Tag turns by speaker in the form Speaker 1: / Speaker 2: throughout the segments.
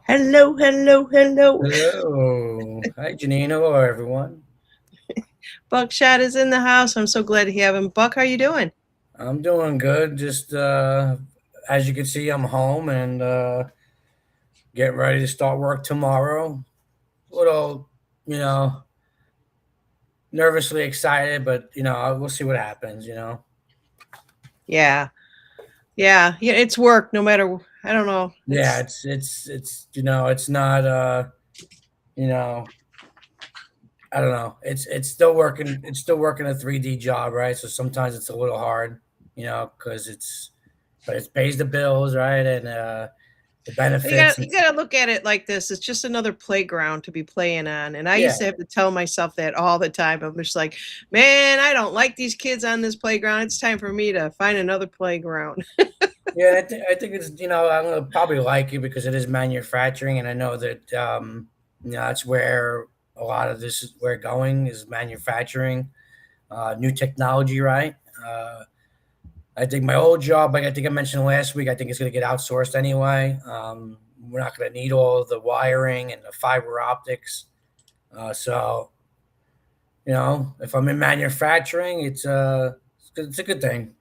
Speaker 1: Hello, hello, hello.
Speaker 2: Hello. Hi, Janine. Hello, everyone.
Speaker 1: Buckshot is in the house. I'm so glad to have him. Buck, how you doing?
Speaker 2: I'm doing good. Just as you can see, I'm home and getting ready to start work tomorrow. A little, you know, nervously excited, but we'll see what happens.
Speaker 1: Yeah, yeah. It's work. No matter. I don't know.
Speaker 2: Yeah, it's not you know, I don't know. It's still working. It's still working a 3D job, right? So sometimes it's a little hard, because but it pays the bills, right? And the
Speaker 1: You
Speaker 2: benefits
Speaker 1: got
Speaker 2: and
Speaker 1: you got to look at it like this. It's just another playground to be playing on. And I
Speaker 2: yeah,
Speaker 1: used to have to tell myself that all the time. I'm just like, man, I don't like these kids on this playground. It's time for me to find another playground.
Speaker 2: yeah. I think it's I'm gonna probably like it because it is manufacturing, and I know that that's where a lot of this is where going is manufacturing, new technology, right? Uh, I think my old job, like I think I mentioned last week, I think it's gonna get outsourced anyway. We're not gonna need all of the wiring and the fiber optics. So if I'm in manufacturing, it's a good thing.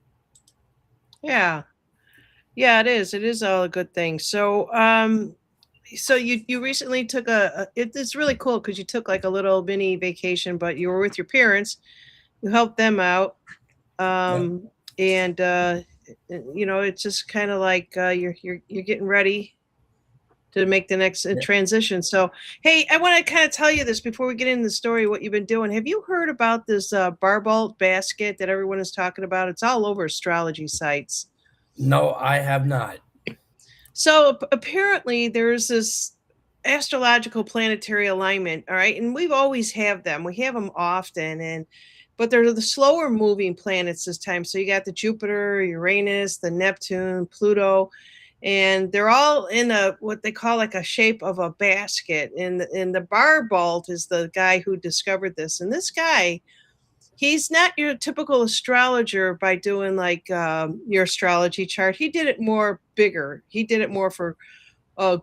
Speaker 1: Yeah, yeah. It is. It is all a good thing. So you recently took it's really cool because you took like a little mini vacation, but you were with your parents. You helped them out,
Speaker 2: Yeah.
Speaker 1: and it's just kind of like you're getting ready to make the next
Speaker 2: Yeah.
Speaker 1: transition. So hey, I want to kind of tell you this before we get into the story. What you've been doing? Have you heard about this Barbault basket that everyone is talking about? It's all over astrology sites.
Speaker 2: No, I have not.
Speaker 1: So apparently there's this astrological planetary alignment, all right? And we've always have them. We have them often but they're the slower moving planets this time. So you got the Jupiter, Uranus, the Neptune, Pluto, and they're all in a what they call like a shape of a basket. And the Barbault is the guy who discovered this. And this guy, he's not your typical astrologer by doing like your astrology chart. He did it more bigger. He did it more for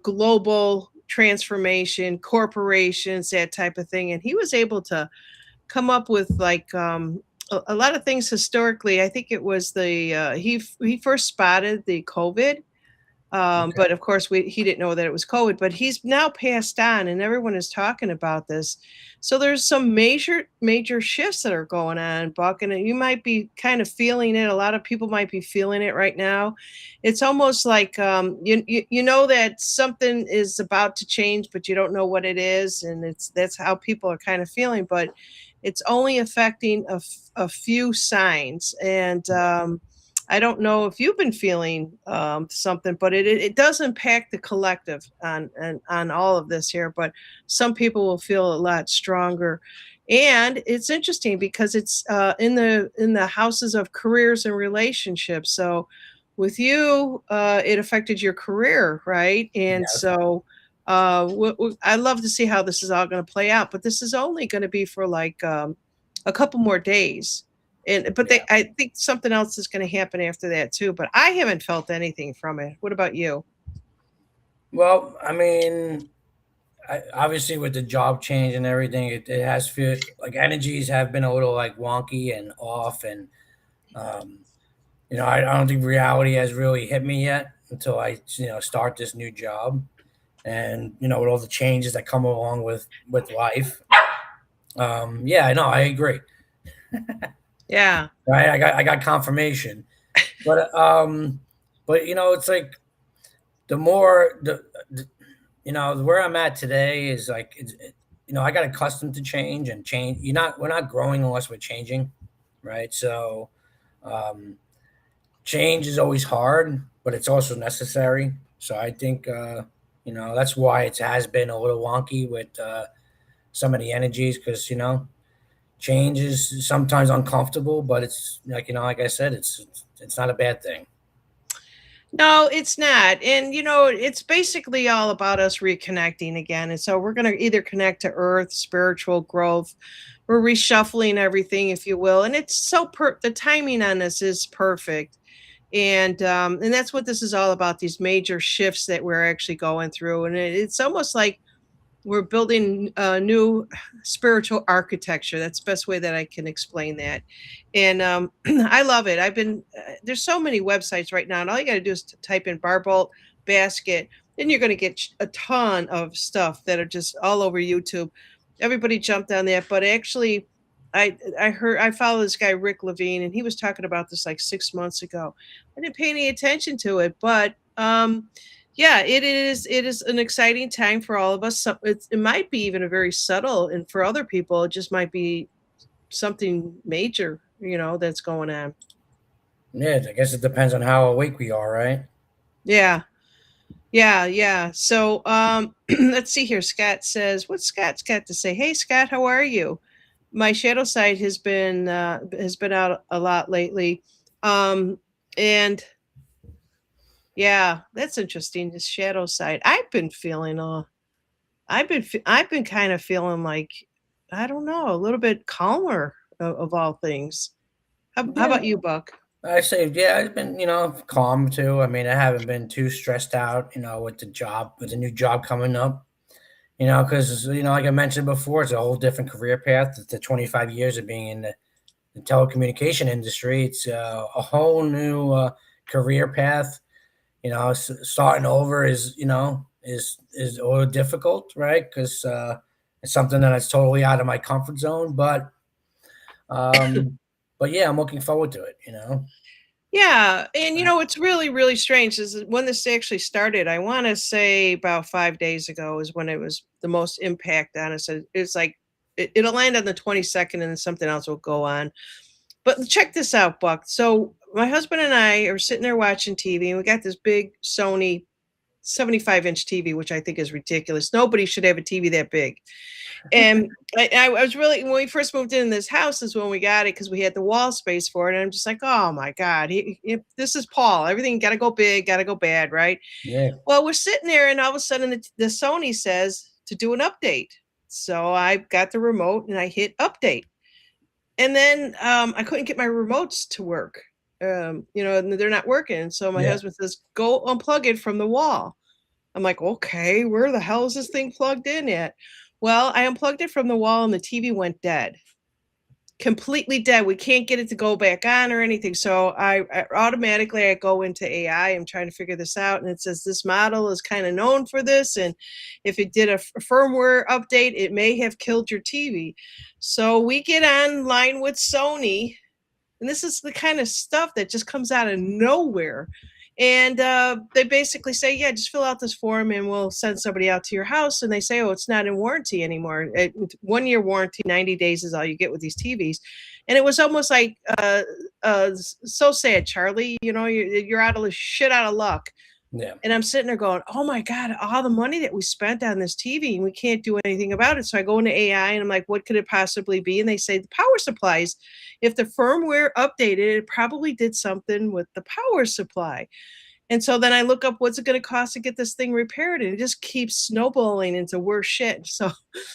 Speaker 1: global transformation, corporations, that type of thing. And he was able to come up with like a lot of things historically. I think it was he first spotted the COVID, but
Speaker 2: Okay.
Speaker 1: of course, he didn't know that it was COVID. But he's now passed on, and everyone is talking about this. So there's some major shifts that are going on, Buck, and you might be kind of feeling it. A lot of people might be feeling it right now. It's almost like you know that something is about to change, but you don't know what it is, and that's how people are kind of feeling. But it's only affecting a few signs, and I don't know if you've been feeling something, but it does impact the collective on all of this here. But some people will feel a lot stronger, and it's interesting because it's in the houses of careers and relationships. So with you, it affected your career, right? And
Speaker 2: Yes.
Speaker 1: so I love to see how this is all going to play out. But this is only going to be for like a couple more days, but
Speaker 2: Yeah.
Speaker 1: I think something else is going to happen after that too. But I haven't felt anything from it. What about you?
Speaker 2: Well, I mean, obviously with the job change and everything, it has feel like energies have been a little like wonky and off, and um, I don't think reality has really hit me yet until I start this new job, and with all the changes that come along with life. Yeah, I know, I agree.
Speaker 1: Yeah.
Speaker 2: Right, I got confirmation, but it's like the more the where I'm at today is like I got accustomed to change and change. We're not growing unless we're changing, right? So um, change is always hard, but it's also necessary. So I think that's why it has been a little wonky with some of the energies because change is sometimes uncomfortable, but it's like like I said, it's not a bad thing.
Speaker 1: No, it's not. And it's basically all about us reconnecting again. And so we're going to either connect to earth, spiritual growth. We're reshuffling everything, if you will. And it's the timing on this is perfect. And that's what this is all about, these major shifts that we're actually going through. And it's almost like we're building a new spiritual architecture. That's the best way that I can explain that. And I love it. There's so many websites right now, and all you got to do is type in Barbault basket, then you're going to get a ton of stuff that are just all over YouTube. Everybody jumped on that, but actually, I follow this guy Rick Levine, and he was talking about this like 6 months ago. I didn't pay any attention to it, but yeah, it is. It is an exciting time for all of us. It might be even a very subtle, and for other people, it just might be something major, that's going on.
Speaker 2: Yeah, I guess it depends on how awake we are, right?
Speaker 1: Yeah, yeah, yeah. So, let's see here. Scott says, "What's Scott's got to say?" Hey, Scott, how are you? My shadow side has been out a lot lately, and yeah, that's interesting. The shadow side. I've been kind of feeling like, I don't know, a little bit calmer of all things. How
Speaker 2: Yeah,
Speaker 1: about you, Buck?
Speaker 2: I say, yeah, it's been, calm too. I mean, I haven't been too stressed out, with with the new job coming up, because, like I mentioned before, it's a whole different career path. The 25 years of being in the telecommunication industry, it's a whole new career path. Starting over is a little difficult, right? Because it's something that is totally out of my comfort zone. Um, but yeah, I'm looking forward to it.
Speaker 1: Yeah, and
Speaker 2: Uh,
Speaker 1: it's really, really strange is when this actually started. I want to say about 5 days ago is when it was the most impact on us. It's like it'll land on the 22nd, and then something else will go on. But check this out, Buck. So my husband and I are sitting there watching TV, and we got this big Sony 75-inch TV, which I think is ridiculous. Nobody should have a TV that big. And I was really, when we first moved in this house is when we got it because we had the wall space for it. And I'm just like, oh my God, this is Paul. Everything got to go big, got to go bad, right?
Speaker 2: yeah,
Speaker 1: Well, we're sitting there, and all of a sudden the Sony says to do an update. So I got the remote and I hit update. And then I couldn't get my remotes to work. And they're not working. So my
Speaker 2: yeah,
Speaker 1: husband says, go unplug it from the wall. I'm like, okay, where the hell is this thing plugged in at? Well, I unplugged it from the wall and the TV went dead, completely dead. We can't get it to go back on or anything. So I automatically I go into AI. I'm trying to figure this out, and it says this model is kind of known for this, and if it did a firmware update, it may have killed your TV. So we get online with Sony, and this is the kind of stuff that just comes out of nowhere. And they basically say, yeah, just fill out this form and we'll send somebody out to your house. And they say, oh, it's not in warranty anymore. 1 year warranty, 90 days is all you get with these TVs. And it was almost like, so sad, Charlie. You're out of shit out of luck.
Speaker 2: yeah,
Speaker 1: And I'm sitting there going, oh my God, all the money that we spent on this TV and we can't do anything about it. So I go into AI and I'm like, what could it possibly be? And they say the power supplies. If the firmware updated, it probably did something with the power supply. And so then I look up what's it going to cost to get this thing repaired, and it just keeps snowballing into worse shit. So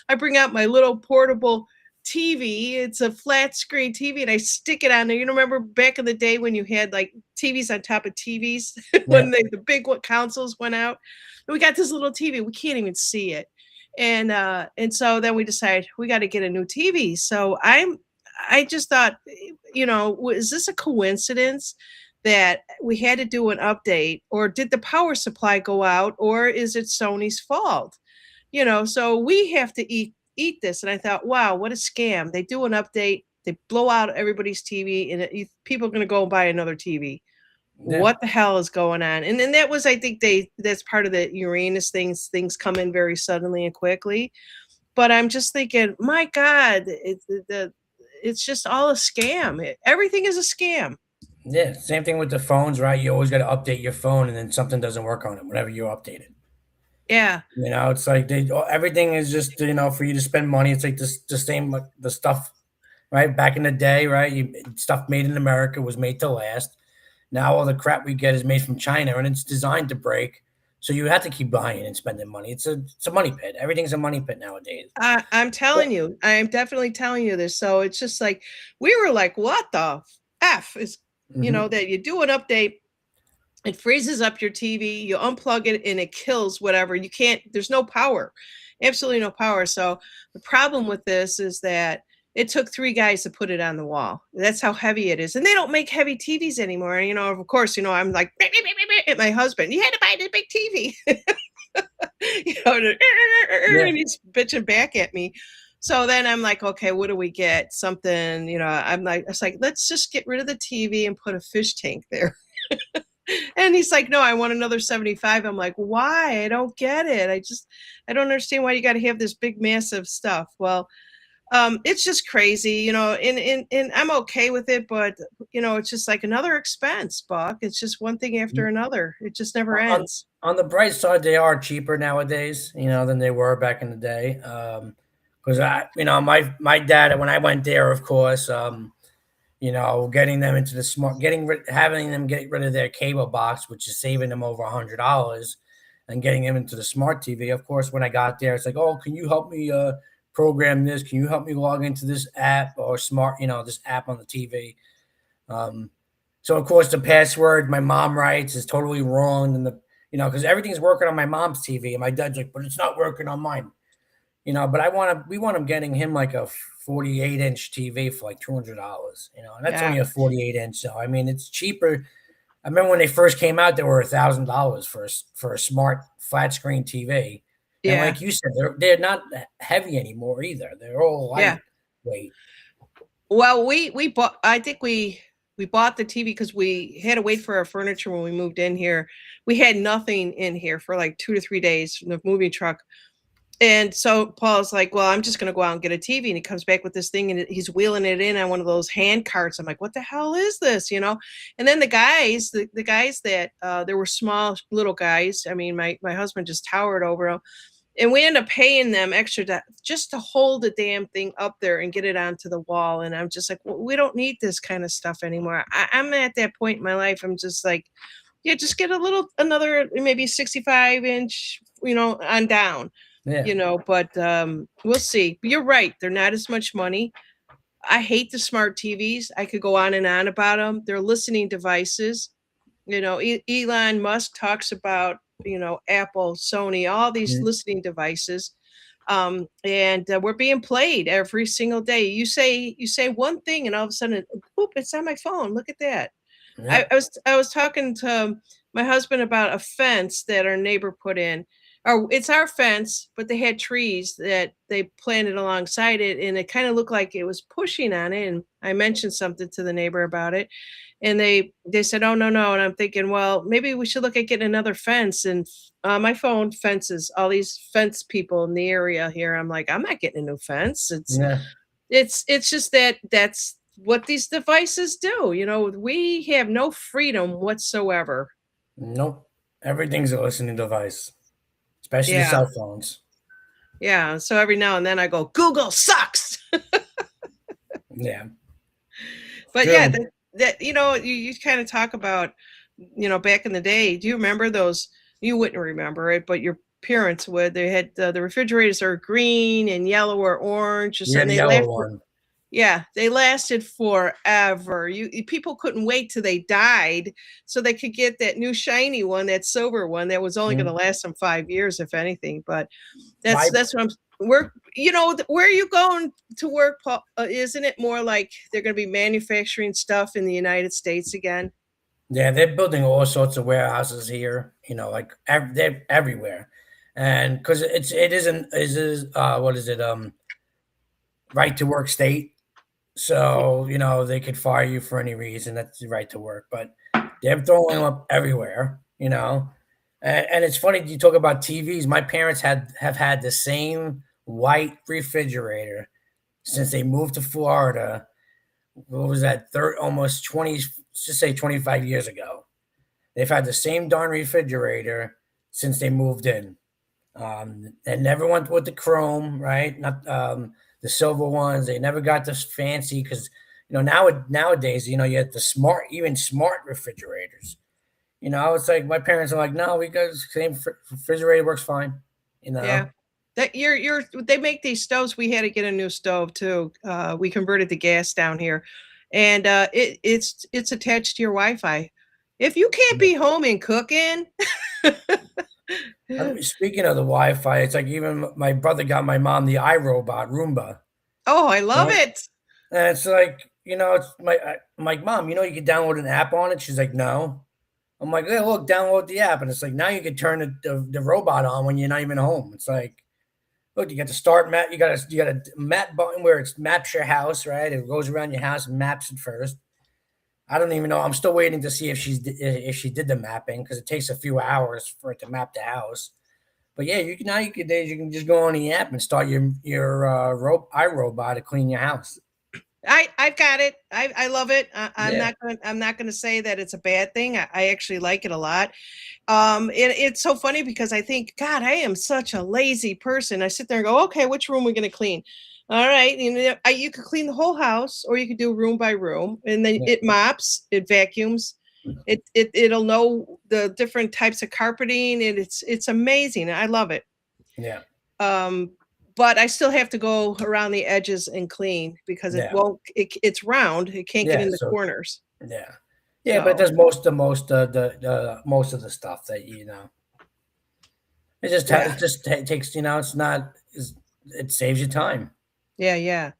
Speaker 1: I bring out my little portable TV. It's a flat screen TV, and I stick it on there. Remember back in the day when you had like TVs on top of TVs
Speaker 2: yeah.
Speaker 1: when the big consoles went out? And we got this little TV. We can't even see it. And so then we decided we got to get a new TV. So I just thought, is this a coincidence that we had to do an update, or did the power supply go out, or is it Sony's fault? So we have to eat this. And I thought, wow, what a scam. They do an update, they blow out everybody's TV, and people are going to go buy another TV.
Speaker 2: Yeah.
Speaker 1: What the hell is going on? And then that was, I think that's part of the Uranus things come in very suddenly and quickly. But I'm just thinking, my God, it's just all a scam. Everything is a scam.
Speaker 2: Yeah, same thing with the phones, right? You always got to update your phone, and then something doesn't work on it whenever you update it.
Speaker 1: Yeah.
Speaker 2: It's like everything is just for you to spend money. It's like this the same like the stuff, right? Back in the day, right? Stuff made in America was made to last. Now all the crap we get is made from China, and it's designed to break. So you have to keep buying and spending money. It's a money pit. Everything's a money pit nowadays.
Speaker 1: I'm telling you, I am definitely telling you this. So it's just like we were like, what the F is,
Speaker 2: Hmm.
Speaker 1: that you do an update. It freezes up your TV, you unplug it and it kills whatever. You can't, there's no power, absolutely no power. So the problem with this is that it took 3 guys to put it on the wall. That's how heavy it is. And they don't make heavy TVs anymore. You know, of course, you know, I'm like at my husband, you had to buy the big TV. You know,
Speaker 2: Yeah.
Speaker 1: and he's bitching back at me. So then I'm like, okay, what do we get? Something, you know, I'm like, it's like, let's just get rid of the TV and put a fish tank there. And he's like, no, I want another 75. I'm like, why? I don't get it. I don't understand why you got to have this big, massive stuff. Well, it's just crazy, you know, and I'm okay with it, but you know, it's just like another expense, Buck. It's just one thing after another. It just never
Speaker 2: On
Speaker 1: ends.
Speaker 2: on the bright side, they are cheaper nowadays, than they were back in the day. Because my dad, when I went there, of course, getting them into the smart, having them get rid of their cable box, which is saving them over $100, and getting them into the smart TV. Of course, when I got there, it's like, oh, can you help me program this? Can you help me log into this app or this app on the TV? Um, so of course the password my mom writes is totally wrong, and because everything's working on my mom's TV, and my dad's like, but it's not working on mine. But we want him getting him like a 48-inch TV for like $200. And that's
Speaker 1: Yeah.
Speaker 2: only a 48-inch. So I mean, it's cheaper. I remember when they first came out, they were $1,000 for a smart flat screen TV. And
Speaker 1: Yeah.
Speaker 2: like you said, they're not heavy anymore either. They're all
Speaker 1: Yeah.
Speaker 2: lightweight.
Speaker 1: Well, we bought, I think we bought the TV because we had to wait for our furniture when we moved in here. We had nothing in here for like 2 to 3 days from the moving truck. And so Paul's like, well, I'm just going to go out and get a TV. And he comes back with this thing and he's wheeling it in on one of those hand carts. I'm like, what the hell is this? You know? And then the guys that, there were small little guys. I mean, my husband just towered over them, and we end up paying them extra just to hold the damn thing up there and get it onto the wall. And I'm just like, well, we don't need this kind of stuff anymore. I'm at that point in my life. I'm just like, yeah, just get another maybe 65-inch, you know, on down,
Speaker 2: Yeah.
Speaker 1: you know, but we'll see. But you're right. They're not as much money. I hate the smart TVs. I could go on and on about them. They're listening devices. You know, Elon Musk talks about, you know, Apple, Sony, all these
Speaker 2: Yeah.
Speaker 1: listening devices. And we're being played every single day. You say one thing and all of a sudden, oop, it's on my phone. Look at that. I,
Speaker 2: Yeah.
Speaker 1: I was I was talking to my husband about a fence that our neighbor put in. Or it's our fence, but they had trees that they planted alongside it, and it kind of looked like it was pushing on it. And I mentioned something to the neighbor about it, and they said, "Oh, no, no." And I'm thinking, well, maybe we should look at getting another fence. And my phone fences all these fence people in the area here. I'm like, I'm not getting a new fence.
Speaker 2: Yeah.
Speaker 1: It's just that's what these devices do. You know, we have no freedom whatsoever.
Speaker 2: Nope. Everything's a listening device, especially the
Speaker 1: Yeah.
Speaker 2: cell phones.
Speaker 1: Yeah. So every now and then I go, Google sucks.
Speaker 2: Yeah.
Speaker 1: But yeah,
Speaker 2: True.
Speaker 1: that you know, you kind of talk about, you know, back in the day. Do you remember those? You wouldn't remember it, but your parents would. They had the refrigerators are green and yellow or orange,
Speaker 2: Yeah,
Speaker 1: and
Speaker 2: the
Speaker 1: they
Speaker 2: yellow
Speaker 1: last.
Speaker 2: one.
Speaker 1: Yeah, they lasted forever. People couldn't wait till they died so they could get that new shiny one, that silver one that was only going to
Speaker 2: Mhm.
Speaker 1: last them 5 years, if anything. But
Speaker 2: My
Speaker 1: that's what I'm. Where you know where are you going to work, Paul? Isn't it more like they're going to be manufacturing stuff in the United States again?
Speaker 2: Yeah, they're building all sorts of warehouses here. Like they're everywhere, and because what is it right to work state. So they could fire you for any reason. That's the right to work, but they're throwing them up everywhere. And it's funny you talk about TVs. My parents have had the same white refrigerator since they moved to Florida. What was that? Almost 20, let's just say 25 years ago. They've had the same darn refrigerator since they moved in. They never went with the chrome, right? Not the silver ones. They never got this fancy because nowadays you have the even smart refrigerators. It's like my parents are like, no, we got the same refrigerator works fine. You
Speaker 1: Yeah.
Speaker 2: know,
Speaker 1: That you're they make these stoves. We had to get a new stove too. We converted to gas down here, and it's attached to your Wi-Fi. If you can't
Speaker 2: Yeah.
Speaker 1: be home and cooking,
Speaker 2: I mean, speaking of the Wi-Fi, it's like even my brother got my mom the iRobot Roomba,
Speaker 1: oh, I love
Speaker 2: right?
Speaker 1: it.
Speaker 2: And it's like, it's I'm like, Mom, you can download an app on it. She's like, no. I'm like, yeah, look, download the app, and it's like now you can turn the robot on when you're not even home. It's like, look, you got the start map, you got a map button where it maps your house, right? It goes around your house and maps it first. I don't even know. I'm still waiting to see if she did the mapping because it takes a few hours for it to map the house. But yeah, you can just go on the app and start your iRobot to clean your house.
Speaker 1: I've got it. I love it.
Speaker 2: Yeah,
Speaker 1: I'm not gonna say that it's a bad thing. I actually like it a lot. It's so funny because I think, God, I am such a lazy person. I sit there and go, okay, which room are we going to clean? All right, you could clean the whole house, or you could do room by room, and then
Speaker 2: yeah,
Speaker 1: it mops, it vacuums, it'll know the different types of carpeting, and it's amazing. I love it.
Speaker 2: yeah,
Speaker 1: Um, but I still have to go around the edges and clean because it
Speaker 2: yeah,
Speaker 1: won't. It's round. It can't get
Speaker 2: yeah.
Speaker 1: in the
Speaker 2: So
Speaker 1: corners.
Speaker 2: yeah, yeah. But it
Speaker 1: So
Speaker 2: does the most of the stuff that
Speaker 1: yeah,
Speaker 2: it just takes it's not it saves you time.
Speaker 1: yeah, yeah.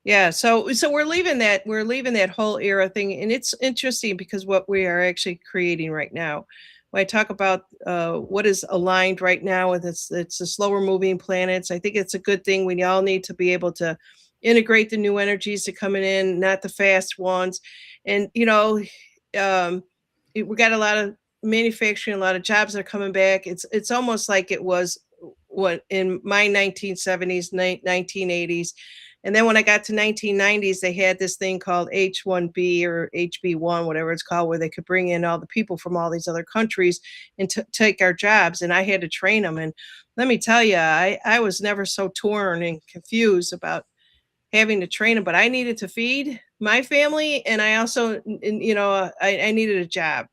Speaker 1: Yeah, so we're leaving that whole era thing, and it's interesting because what we are actually creating right now. When I talk about what is aligned right now with it's the slower moving planets. I think it's a good thing. We all need to be able to integrate the new energies that coming in, not the fast ones. And um, we got a lot of manufacturing, a lot of jobs that are coming back. It's almost like it was what in my 1970s, 1980s, and then when I got to 1990s, they had this thing called H1B or HB1, whatever it's called, where they could bring in all the people from all these other countries and take our jobs. And I had to train them. And let me tell you, I was never so torn and confused about having to train them, but I needed to feed my family. And I also, I needed a job.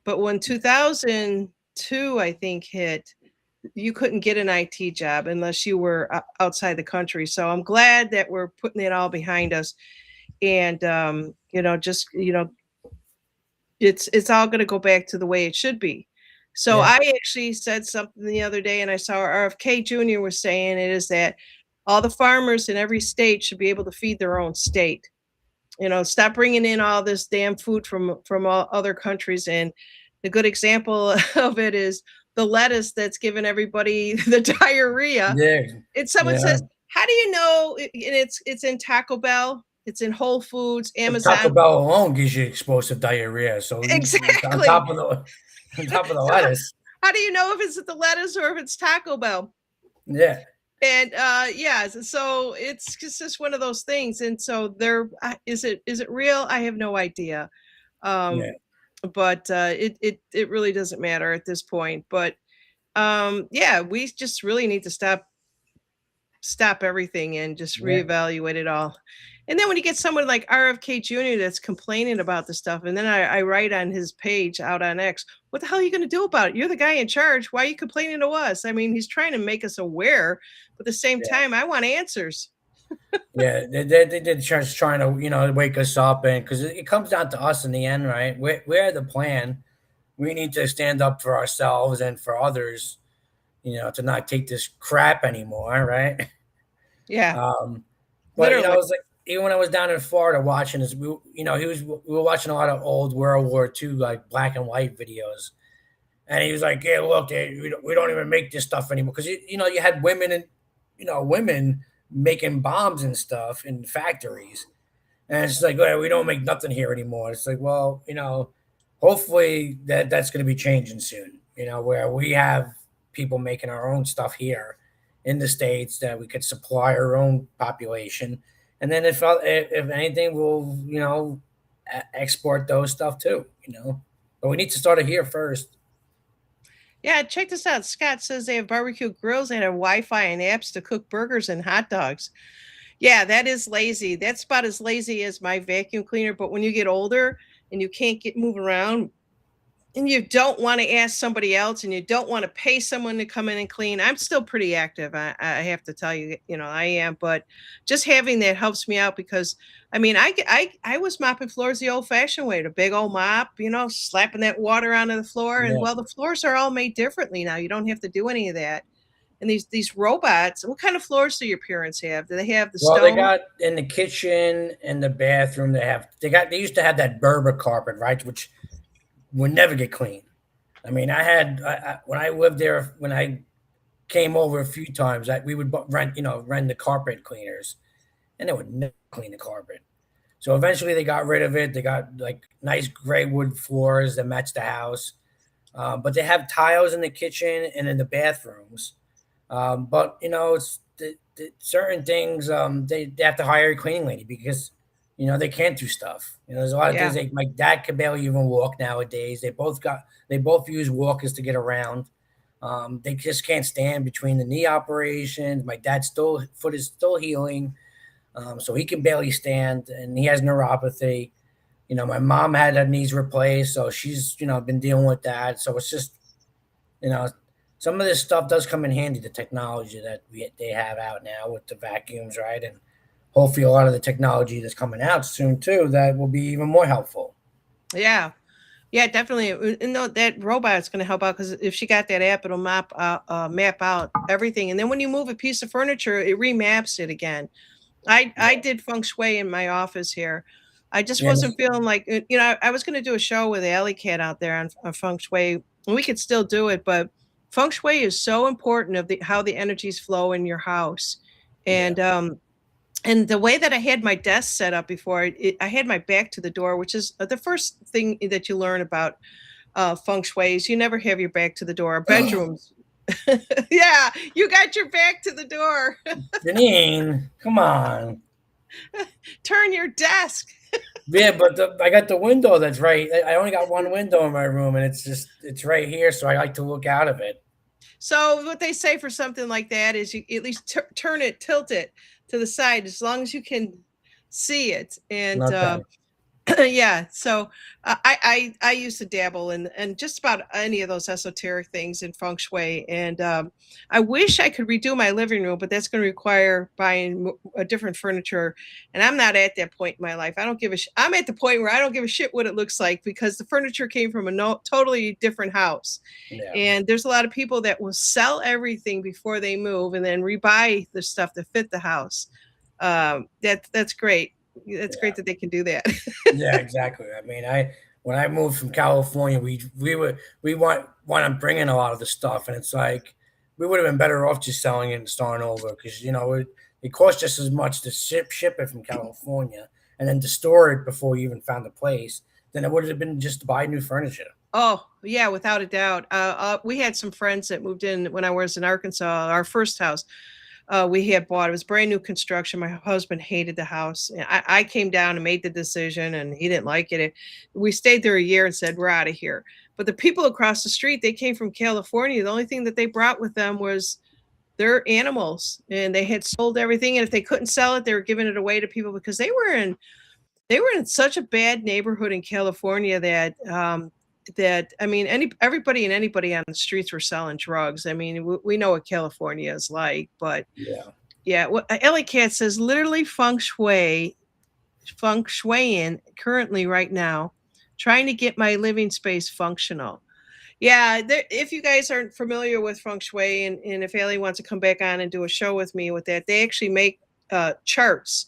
Speaker 1: But when 2002, I think, hit, you couldn't get an IT job unless you were outside the country. So I'm glad that we're putting it all behind us, and just it's all going to go back to the way it should be. So
Speaker 2: Yeah,
Speaker 1: I actually said something the other day, and I saw RFK Jr. was saying it is that all the farmers in every state should be able to feed their own state. Stop bringing in all this damn food from all other countries. And the good example of it is the lettuce that's giving everybody the diarrhea.
Speaker 2: yeah,
Speaker 1: And someone
Speaker 2: yeah.
Speaker 1: says, how do you know it's in Taco Bell, it's in Whole Foods,
Speaker 2: Well, Taco
Speaker 1: Amazon?
Speaker 2: Bell alone gives you explosive diarrhea. So on
Speaker 1: Exactly.
Speaker 2: top of the on top of the
Speaker 1: So
Speaker 2: lettuce,
Speaker 1: how do you know if it's the lettuce or if it's Taco Bell?
Speaker 2: yeah,
Speaker 1: And yeah, so it's just one of those things. And so there is it real? I have no idea.
Speaker 2: yeah,
Speaker 1: um but it really doesn't matter at this point. But yeah, we just really need to stop everything and just
Speaker 2: yeah,
Speaker 1: reevaluate it all. And then when you get someone like RFK Jr. that's complaining about the stuff, and then I write on his page out on X, what the hell are you going to do about it? You're the guy in charge. Why are you complaining to us? I mean, he's trying to make us aware, but at the same
Speaker 2: yeah,
Speaker 1: time, I want answers.
Speaker 2: yeah. They're just trying to wake us up, and because it comes down to us in the end, right? We're the plan. We need to stand up for ourselves and for others. To not take this crap anymore, right?
Speaker 1: Yeah,
Speaker 2: Um, but
Speaker 1: literally.
Speaker 2: I was like, even when I was down in Florida watching this, we were watching a lot of old World War II like black and white videos, and he was like, "Yeah, look, we don't even make this stuff anymore because you had women and women making bombs and stuff in factories, and it's like, well, we don't make nothing here anymore." It's like, well, hopefully that's going to be changing soon. Where we have people making our own stuff here in the states that we could supply our own population, and then if anything, we'll export those stuff too. But we need to start it here first.
Speaker 1: Yeah, check this out. Scott says they have barbecue grills and have Wi-Fi and apps to cook burgers and hot dogs. Yeah, that is lazy. That's about as lazy as my vacuum cleaner. But when you get older and you can't get move around, and you don't want to ask somebody else and you don't want to pay someone to come in and clean. I'm still pretty active. I have to tell you, I am, but just having that helps me out because I mean, I was mopping floors the old fashioned way, the big old mop, slapping that water onto the floor. And
Speaker 2: Yeah.
Speaker 1: well, the floors are all made differently now. You don't have to do any of that. And these robots, what kind of floors do your parents have? Do they have the
Speaker 2: Well, they
Speaker 1: stone?
Speaker 2: got in the kitchen and the bathroom. They used to have that Berber carpet, right, which would never get clean. I mean, when I lived there, when I came over a few times, we would rent the carpet cleaners, and they would never clean the carpet. So eventually, they got rid of it. They got like nice gray wood floors that match the house, but they have tiles in the kitchen and in the bathrooms. But it's certain things they have to hire a cleaning lady because they can't do stuff. There's a lot of things.
Speaker 1: Yeah.
Speaker 2: My dad can barely even walk nowadays. They both use walkers to get around. They just can't stand between the knee operations. My dad's foot is still healing, so he can barely stand, and he has neuropathy. My mom had her knees replaced, so she's been dealing with that. So it's just you know, some of this stuff does come in handy. The technology that they have out now with the vacuums, right? And hopefully, a lot of the technology that's coming out soon too that will be even more helpful.
Speaker 1: Yeah. Yeah, definitely. And no, that robot's going to help out because if she got that app, it'll map out everything. And then when you move a piece of furniture, it remaps it again. I
Speaker 2: Yeah,
Speaker 1: did feng shui in my office here. I just
Speaker 2: yeah,
Speaker 1: wasn't feeling like I was going to do a show with Alley Cat out there on feng shui, and we could still do it, but feng shui is so important of how the energies flow in your house,
Speaker 2: yeah.
Speaker 1: and the way that I had my desk set up before, I had my back to the door, which is the first thing that you learn about feng shui is you never have your back to the door. Bedrooms, yeah, you got your back to the door.
Speaker 2: Janine, come on.
Speaker 1: Turn your desk.
Speaker 2: Yeah, but I got the window that's right. I only got one window in my room, and it's right here, so I like to look out of it.
Speaker 1: So what they say for something like that is you at least turn it, tilt it to the side as long as you can see it. And
Speaker 2: Okay.
Speaker 1: yeah, so I used to dabble in just about any of those esoteric things in feng shui, and I wish I could redo my living room, but that's going to require buying a different furniture, and I'm not at that point in my life. I don't give a. I'm at the point where I don't give a shit what it looks like because the furniture came from a totally different house,
Speaker 2: Yeah.
Speaker 1: and there's a lot of people that will sell everything before they move and then rebuy the stuff to fit the house. That's great. That's
Speaker 2: Yeah.
Speaker 1: great that they can do that.
Speaker 2: Yeah, exactly. I mean, I when I moved from California, we want to bring in a lot of the stuff, and it's like we would have been better off just selling it and starting over because it cost just as much to ship it from California and then to store it before you even found a place than it would have been just to buy new furniture.
Speaker 1: Oh, yeah, without a doubt. We had some friends that moved in when I was in Arkansas, our first house. We had bought. It was brand new construction. My husband hated the house. And I came down and made the decision, and he didn't like it. We stayed there a year and said, we're out of here. But the people across the street, they came from California. The only thing that they brought with them was their animals, and they had sold everything. And if they couldn't sell it, they were giving it away to people because they were in such a bad neighborhood in California that I mean everybody and anybody on the streets were selling drugs. I mean we know what California is like, but
Speaker 2: Yeah,
Speaker 1: yeah, what Ellie Cat says literally feng shuiing currently right now, trying to get my living space functional. Yeah, if you guys aren't familiar with feng shui, and if Ellie wants to come back on and do a show with me with that, they actually make charts,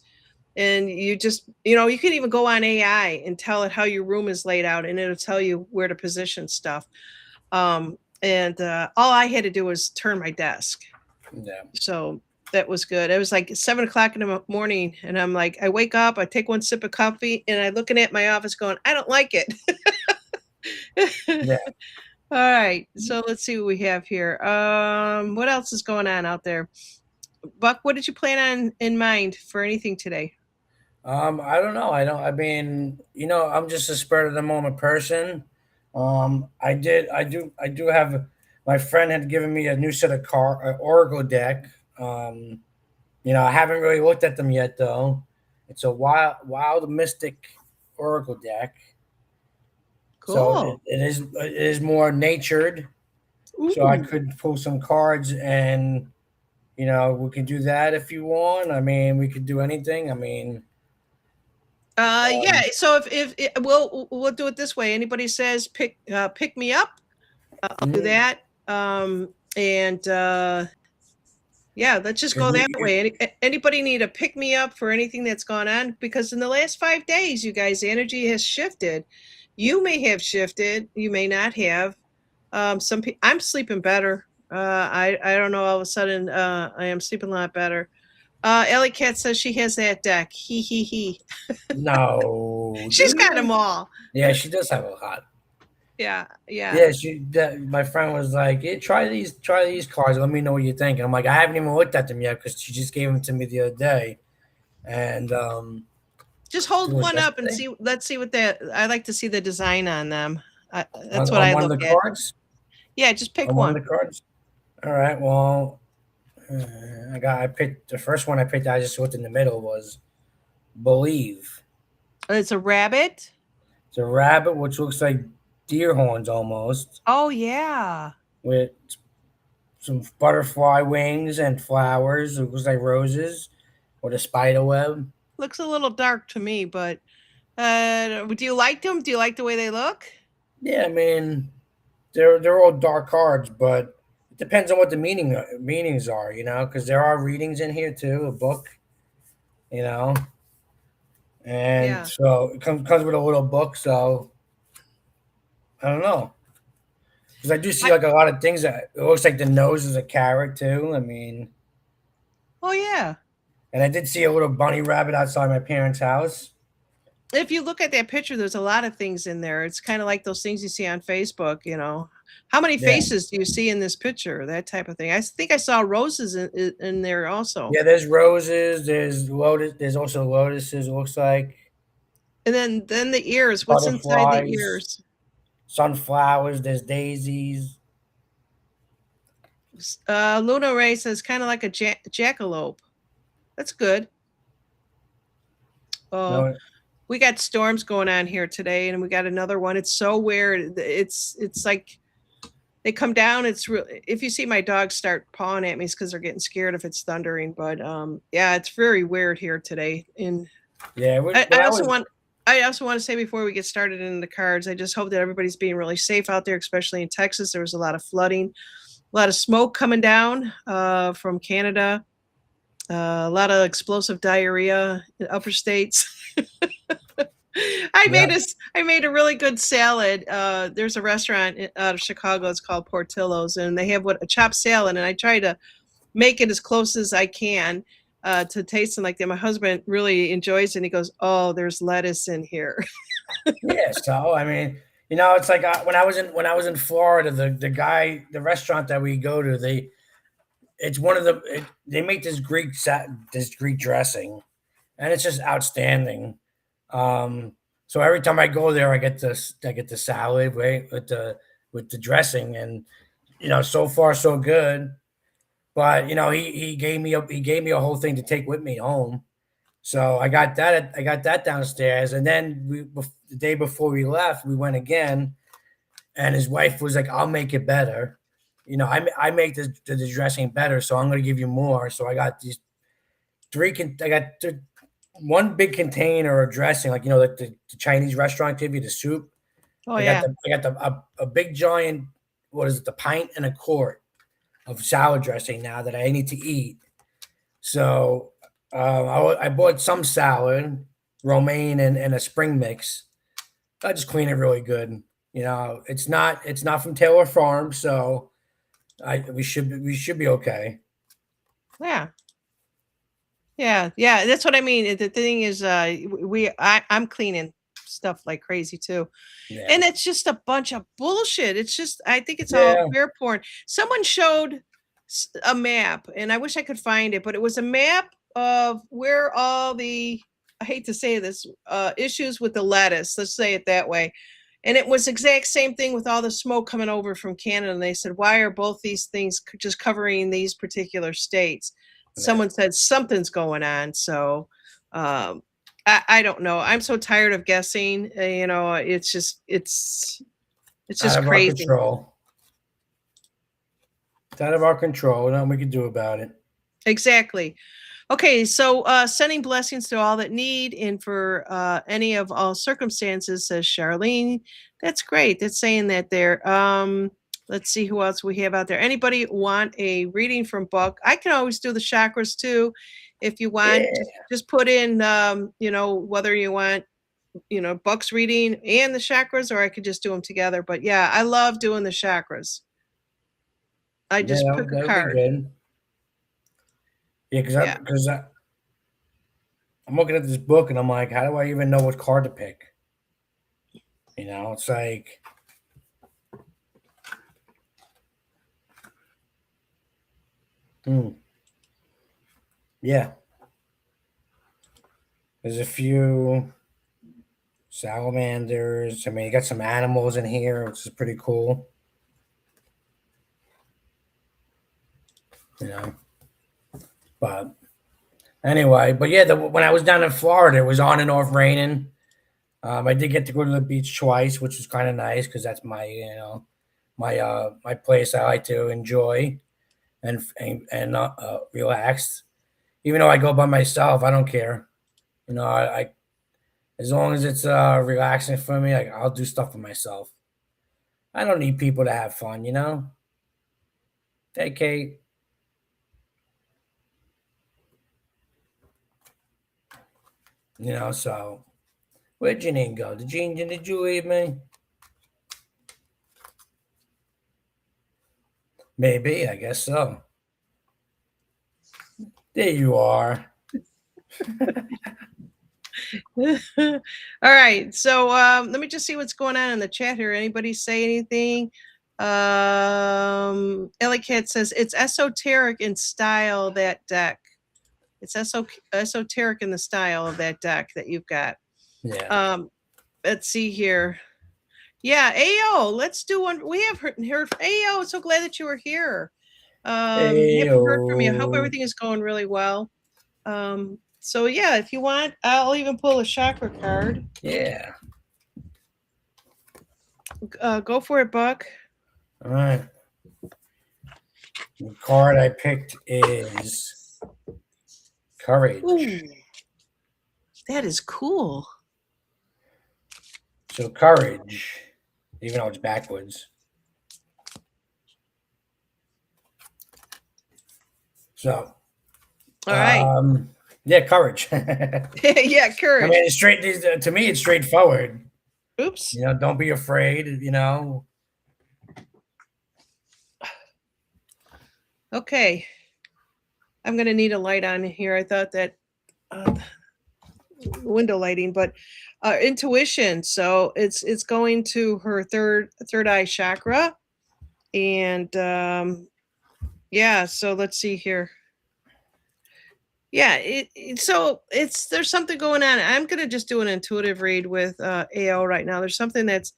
Speaker 1: and you can even go on AI and tell it how your room is laid out, and it'll tell you where to position stuff. And all I had to do was turn my desk,
Speaker 2: yeah,
Speaker 1: so that was good. It was like 7 o'clock in the morning, and I'm like, I wake up, I take one sip of coffee, and I looking at my office, going, I don't like it.
Speaker 2: yeah.
Speaker 1: All right, so let's see what we have here. What else is going on out there? Buck, what did you plan on in mind for anything today?
Speaker 2: I don't know. I don't. I mean, I'm just a spur of the moment person. I do have. My friend had given me a new set of Oracle deck. I haven't really looked at them yet though. It's a wild mystic Oracle deck. So
Speaker 1: Cool.
Speaker 2: it is more natured. So I
Speaker 1: Ooh.
Speaker 2: could pull some cards, and we can do that if you want. I mean, we could do anything. I mean,
Speaker 1: Yeah. So if we'll do it this way. Anybody says pick me up, I'll do
Speaker 2: mhm.
Speaker 1: that. And yeah, let's just
Speaker 2: 'Cause
Speaker 1: go that way. Anybody need a pick me up for anything that's gone on? Because in the last 5 days, you guys, the energy has shifted. You may have shifted. You may not have. I'm sleeping better. I don't know. All of a sudden, I am sleeping a lot better. Ellie Cat says she has that deck. He he he.
Speaker 2: No, do
Speaker 1: She's got them
Speaker 2: you?
Speaker 1: all.
Speaker 2: Yeah, she does have a lot.
Speaker 1: Yeah, yeah.
Speaker 2: Yeah, my friend was like, "Yeah, try these cards. Let me know what you think." And I'm like, "I haven't even looked at them yet because she just gave them to me the other day." And
Speaker 1: Just
Speaker 2: it
Speaker 1: hold
Speaker 2: was
Speaker 1: one up and
Speaker 2: yesterday
Speaker 1: see. Let's see what that. I like to see the design on them. That's what
Speaker 2: on
Speaker 1: I
Speaker 2: one of
Speaker 1: look
Speaker 2: the
Speaker 1: at.
Speaker 2: cards.
Speaker 1: Yeah, just pick
Speaker 2: On one of
Speaker 1: one.
Speaker 2: the cards. All right. Well, I picked the first one I picked. I just looked in the middle was believe.
Speaker 1: It's a rabbit.
Speaker 2: It's a rabbit which looks like deer horns almost,
Speaker 1: Oh yeah.
Speaker 2: with some butterfly wings and flowers. It looks like roses with a spider web.
Speaker 1: Looks a little dark to me, but do you like them? Do you like the way they look?
Speaker 2: Yeah, I mean they're all dark cards, but it depends on what the meanings are, because there are readings in here too, a book, you know, and
Speaker 1: Yeah.
Speaker 2: so it comes with a little book. So I don't know, because I do see
Speaker 1: I,
Speaker 2: like a lot of things that it looks like the nose is a carrot too. I mean,
Speaker 1: oh yeah.
Speaker 2: and I did see a little bunny rabbit outside my parents' house.
Speaker 1: If you look at that picture, there's a lot of things in there. It's kind of like those things you see on Facebook, you know. How many
Speaker 2: Yeah,
Speaker 1: faces do you see in this picture? That type of thing. I think I saw roses in there also.
Speaker 2: yeah. There's roses. There's lotus. There's also lotuses. It looks like
Speaker 1: And then the ears. What's inside the
Speaker 2: butterflies,
Speaker 1: ears?
Speaker 2: sunflowers. There's daisies.
Speaker 1: Luna Ray says kind of like a jackalope. That's good. Uh,
Speaker 2: No,
Speaker 1: we got storms going on here today, and we got another one. It's so weird. It's like they come down. It's real. If you see my dogs start pawing at me, it's because they're getting scared if it's thundering. But yeah, it's very weird here today. And
Speaker 2: yeah.
Speaker 1: I,
Speaker 2: When
Speaker 1: I
Speaker 2: I
Speaker 1: also
Speaker 2: was
Speaker 1: want. I also want to say before we get started in the cards, I just hope that everybody's being really safe out there, especially in Texas. There was a lot of flooding, a lot of smoke coming down from Canada, a lot of explosive diarrhea in upper states.
Speaker 2: Yeah,
Speaker 1: I made a really good salad. There's a restaurant out of Chicago. It's called Portillo's, and they have a chopped salad. And I try to make it as close as I can to tasting like that. My husband really enjoys it. And he goes, "Oh, there's lettuce in here."
Speaker 2: yeah. So I mean, it's like when I was in Florida, the restaurant that we go to, it's one of they make this Greek dressing, and it's just outstanding. Um, so every time I go there, I get the salad, right, with the dressing, and so far so good. But he gave me a whole thing to take with me home. So I got that downstairs, and then the day before we left, we went again, and his wife was like, "I'll make it better." I make the dressing better, so I'm going to give you more. So I got these I got one big container of dressing, like like the Chinese restaurant give you the soup.
Speaker 1: Oh yeah.
Speaker 2: I got a big giant, what is it, the pint and a quart of salad dressing now that I need to eat. So I bought some salad, romaine and a spring mix. I just clean it really good. It's not from Taylor Farm, so we should be okay.
Speaker 1: Yeah. Yeah, yeah, that's what I mean. The thing is, I'm cleaning stuff like crazy too,
Speaker 2: Yeah,
Speaker 1: and it's just a bunch of bullshit. It's just I think it's all
Speaker 2: yeah,
Speaker 1: bear porn. Someone showed a map, and I wish I could find it, but it was a map of where all the I hate to say this issues with the lettuce. Let's say it that way. And it was exact same thing with all the smoke coming over from Canada. And they said, why are both these things just covering these particular states?
Speaker 2: yeah.
Speaker 1: Someone said something's going on. So um, I don't know. I'm so tired of guessing. It's
Speaker 2: Out
Speaker 1: just
Speaker 2: of our
Speaker 1: crazy.
Speaker 2: control. It's out of our control. Nothing we can do about it.
Speaker 1: Exactly. Okay, so sending blessings to all that need and for any of all circumstances, says Charlene. That's great. That's saying that there. Let's see who else we have out there. Anybody want a reading from Buck? I can always do the chakras too, if you want.
Speaker 2: Yeah.
Speaker 1: Just put in, whether you want, Buck's reading and the chakras, or I could just do them together. But yeah, I love doing the chakras. I
Speaker 2: Yeah,
Speaker 1: just pick a
Speaker 2: that would be
Speaker 1: card.
Speaker 2: good. Yeah,
Speaker 1: Yeah.
Speaker 2: because I'm looking at this book and I'm like, how do I even know what card to pick? It's like, yeah. There's a few salamanders. I mean, you got some animals in here, which is pretty cool. You know, but anyway, but yeah, when I was down in Florida, it was on and off raining. I did get to go to the beach twice, which was kind of nice because that's my place I like to enjoy and relax. Even though I go by myself, I don't care. I as long as it's relaxing for me, I'll do stuff for myself. I don't need people to have fun. Hey, Kate. So where'd Janine go? Did you leave me? Maybe, I guess so. There you are.
Speaker 1: All right. So let me just see what's going on in the chat here. Anybody say anything? Ellie Cat says it's esoteric in style, that deck. It's esoteric in the style of that deck that you've got.
Speaker 2: Yeah.
Speaker 1: Let's see here. Yeah, AO, let's do one. We have heard AO. So glad that you were here. Haven't heard from you. I hope everything is going really well. So yeah, if you want, I'll even pull a chakra card.
Speaker 2: Yeah.
Speaker 1: Go for it, Buck.
Speaker 2: All right. The card I picked is Courage.
Speaker 1: Ooh, that is cool.
Speaker 2: So Courage, even though it's backwards.
Speaker 1: So. All right.
Speaker 2: Yeah, Courage.
Speaker 1: Yeah, courage.
Speaker 2: I mean, it's straight. To me, it's straightforward.
Speaker 1: Oops.
Speaker 2: Don't be afraid.
Speaker 1: Okay. I'm gonna need a light on here. I thought that window lighting, but intuition. So it's going to her third eye chakra, and yeah. So let's see here. Yeah, there's something going on. I'm gonna just do an intuitive read with AO right now. There's something that's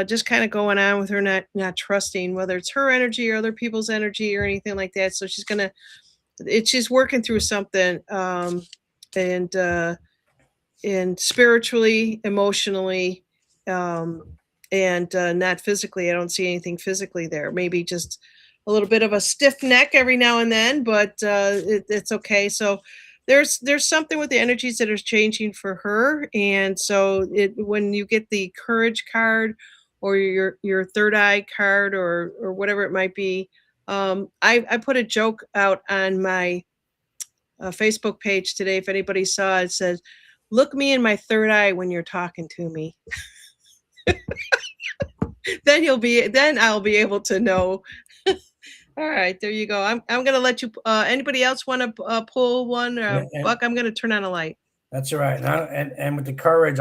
Speaker 1: just kind of going on with her not trusting whether it's her energy or other people's energy or anything like that. So she's working through something, and spiritually, emotionally, and not physically. I don't see anything physically there. Maybe just a little bit of a stiff neck every now and then, but it's okay. So there's something with the energies that are changing for her, and so when you get the courage card or your third eye card or whatever it might be, I put a joke out on my Facebook page today. If anybody saw it, it says, "Look me in my third eye when you're talking to me." Then I'll be able to know. All right, there you go. I'm gonna let you. Anybody else want to pull one? Buck, I'm gonna turn on a light.
Speaker 2: That's all right. And with the courage,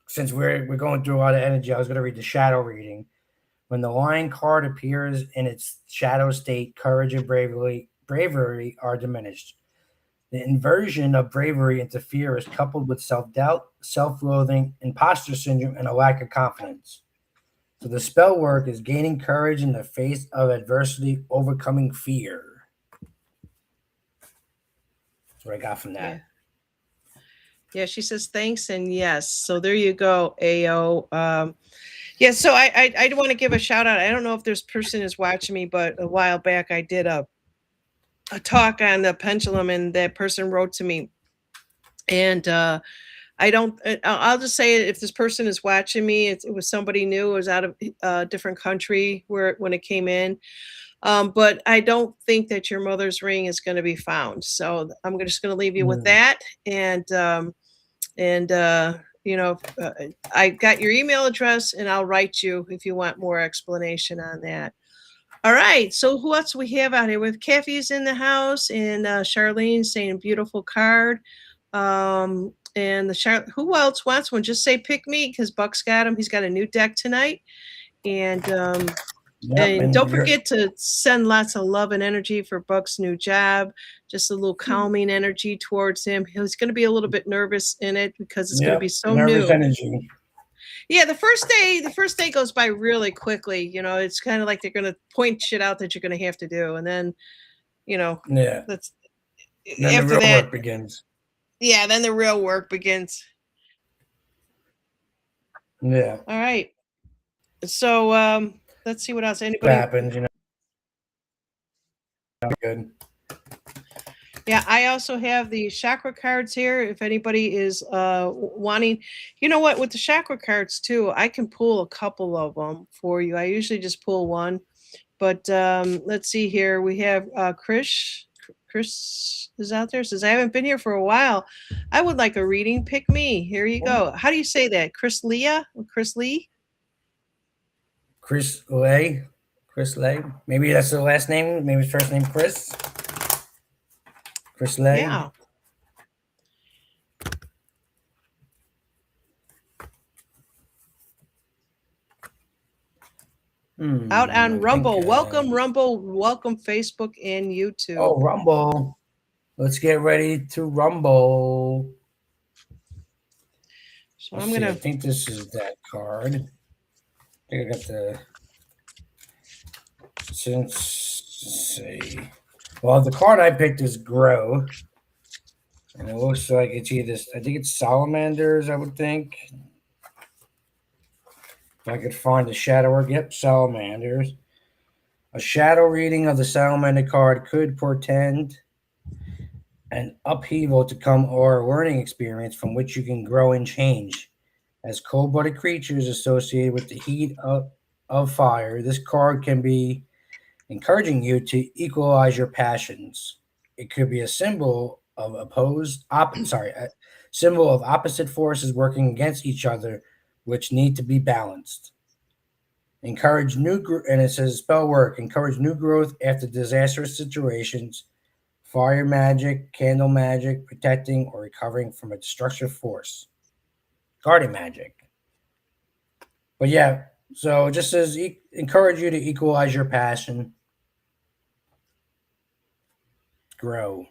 Speaker 2: since we're going through a lot of energy, I was gonna read the shadow reading. When the Lion card appears in its shadow state, courage and bravery are diminished. The inversion of bravery into fear is coupled with self-doubt, self-loathing, imposter syndrome, and a lack of confidence. So the spell work is gaining courage in the face of adversity, overcoming fear. That's what I got from that.
Speaker 1: Yeah, she says thanks and yes. So there you go, AO. Yeah, so I want to give a shout out. I don't know if this person is watching me, but a while back I did a talk on the pendulum, and that person wrote to me, and I don't. I'll just say it, if this person is watching me, it was somebody new. It was out of a different country where when it came in. But I don't think that your mother's ring is going to be found. So I'm just going to leave you with
Speaker 2: Mm,
Speaker 1: that. And you know, I got your email address, and I'll write you if you want more explanation on that. All right. So who else we have out here? We have Kathy's in the house, and Charlene saying beautiful card. And who else wants one? Just say pick me because Buck's got him. He's got a new deck tonight, and
Speaker 2: yep,
Speaker 1: and don't
Speaker 2: and you're
Speaker 1: forget to send lots of love and energy for Buck's new job. Just a little calming energy towards him. He's going to be a little bit nervous in it because it's going to be
Speaker 2: yep,
Speaker 1: so
Speaker 2: nervous
Speaker 1: new.
Speaker 2: energy.
Speaker 1: Yeah, the first day goes by really quickly. You know, it's kind of like they're going to point shit out that you're going to have to do, and then you know
Speaker 2: Yeah,
Speaker 1: that's
Speaker 2: and then the
Speaker 1: after
Speaker 2: real
Speaker 1: that.
Speaker 2: work begins.
Speaker 1: Yeah, then the real work begins.
Speaker 2: Yeah,
Speaker 1: All right. So let's see what else.
Speaker 2: what
Speaker 1: Anybody?
Speaker 2: happens, good.
Speaker 1: Yeah, I also have the chakra cards here. If anybody is wanting, you know what, with the chakra cards too, I can pull a couple of them for you. I usually just pull one, but let's see here. We have Krish. Chris is out there. Says I haven't been here for a while. I would like a reading. Pick me. Here you go. How do you say that? Chris Leah? Chris Lee?
Speaker 2: Chris Lay, Chris Lay. Maybe that's the last name. Maybe his first name Chris. Chris Lay.
Speaker 1: Yeah. Out on
Speaker 2: I think.
Speaker 1: Rumble. Welcome, Rumble. Welcome, Facebook and YouTube.
Speaker 2: Oh, Rumble. Let's get ready to rumble.
Speaker 1: So
Speaker 2: Let's
Speaker 1: I'm
Speaker 2: see. I
Speaker 1: gonna.
Speaker 2: think this is that card. I think I got the. Let's see. Well, the card I picked is Grow. And it looks like it's either, I think it's salamanders, I would think. If I could find the shadow work, yep, salamanders. A shadow reading of the salamander card could portend an upheaval to come or a learning experience from which you can grow and change. As cold blooded creatures associated with the heat of fire, this card can be encouraging you to equalize your passions. It could be a symbol of a symbol of opposite forces working against each other, which need to be balanced. Encourage and it says spell work. Encourage new growth after disastrous situations. Fire magic, candle magic, protecting or recovering from a destructive force. Guardian magic. But yeah, so it just says encourage you to equalize your passion. Grow.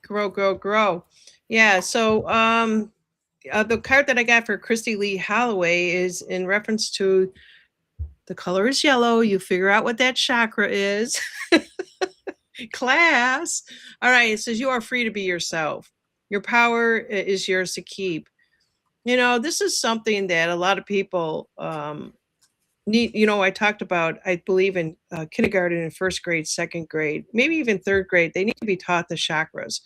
Speaker 1: Grow, grow, grow. Yeah. So the card that I got for Christy Lee Holloway is in reference to the color is yellow. You figure out what that chakra is. Class. All right. It says you are free to be yourself. Your power is yours to keep. You know, this is something that a lot of people need. You know, I talked about, I believe in kindergarten and first grade, second grade, maybe even third grade. They need to be taught the chakras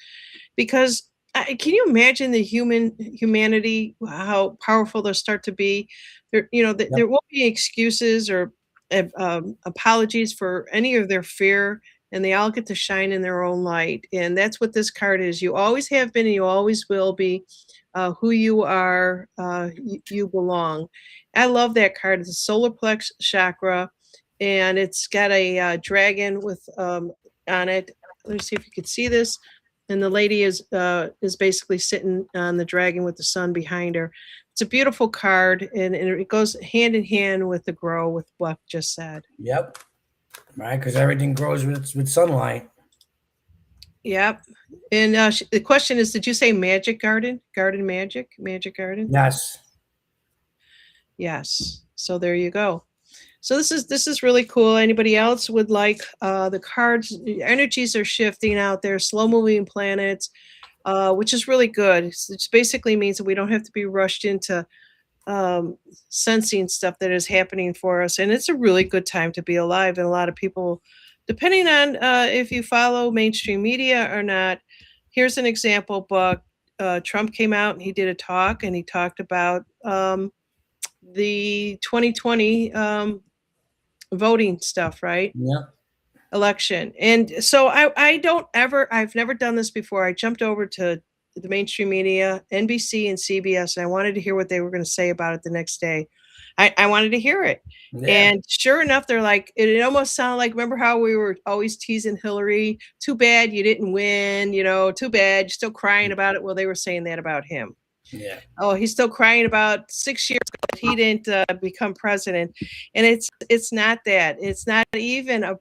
Speaker 1: because can you imagine the humanity, how powerful they'll start to be? There, you know,
Speaker 2: Yep.
Speaker 1: there won't be excuses or apologies for any of their fear, and they all get to shine in their own light. And that's what this card is. You always have been, and you always will be. Who you are, you belong. I love that card. It's a solar plex chakra, and it's got a dragon with on it. Let me see if you could see this. And the lady is basically sitting on the dragon with the sun behind her. It's a beautiful card, and it goes hand in hand with the grow with what just said.
Speaker 2: Yep. Right, because everything grows with sunlight.
Speaker 1: Yep. And the question is, did you say magic garden? Garden magic? Magic garden?
Speaker 2: Yes.
Speaker 1: Yes. So there you go. So this is really cool. Anybody else would like the cards? Energies are shifting out there. Slow moving planets. which is really good. It basically means that we don't have to be rushed into sensing stuff that is happening for us. And it's a really good time to be alive. And a lot of people, depending on if you follow mainstream media or not, here's an example. But Trump came out and he did a talk and he talked about the 2020 voting stuff, right?
Speaker 2: Yeah.
Speaker 1: Election. And so I don't ever, I've never done this before. I jumped over to the mainstream media, NBC and CBS, and I wanted to hear what they were going to say about it the next day. I wanted to hear it.
Speaker 2: Yeah.
Speaker 1: And sure enough, they're like, it almost sounded like, remember how we were always teasing Hillary? Too bad you didn't win, too bad. You're still crying about it. Well, they were saying that about him.
Speaker 2: Yeah.
Speaker 1: Oh, he's still crying about 6 years ago that he didn't become president, and it's not that. It's not even a.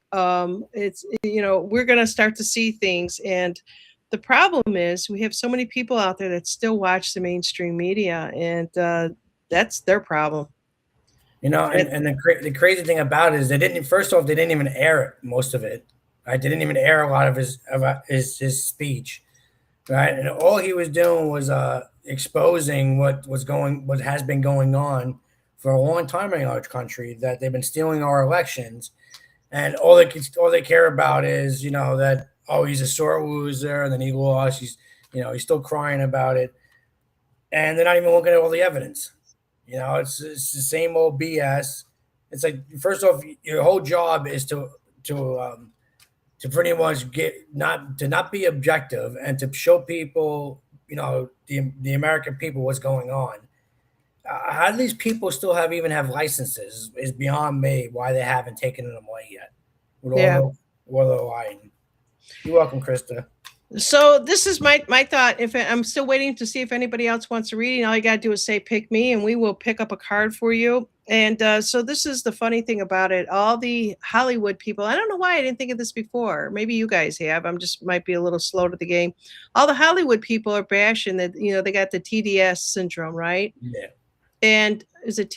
Speaker 1: It's we're gonna start to see things, and the problem is we have so many people out there that still watch the mainstream media, and that's their problem. It,
Speaker 2: And the crazy thing about it is they didn't. First off, they didn't even air it, most of it. Right? They didn't even air a lot of his speech. Right, and all he was doing was exposing what has been going on for a long time in our country, that they've been stealing our elections, and all they care about is that, oh, he's a sore loser and then he lost. He's still crying about it, and they're not even looking at all the evidence. It's the same old BS. It's like, first off, your whole job is to pretty much not be objective and to show people, the American people, what's going on. How do these people still even have licenses is beyond me. Why they haven't taken them away yet? With
Speaker 1: yeah.
Speaker 2: all the lying. You're welcome, Krista.
Speaker 1: So this is my thought. If I'm still waiting to see if anybody else wants to read, all you got to do is say "pick me," and we will pick up a card for you. And so this is the funny thing about it. All the Hollywood people. I don't know why I didn't think of this before. Maybe you guys have. I'm just might be a little slow to the game. All the Hollywood people are bashing that they got the TDS syndrome, right?
Speaker 2: Yeah.
Speaker 1: And is it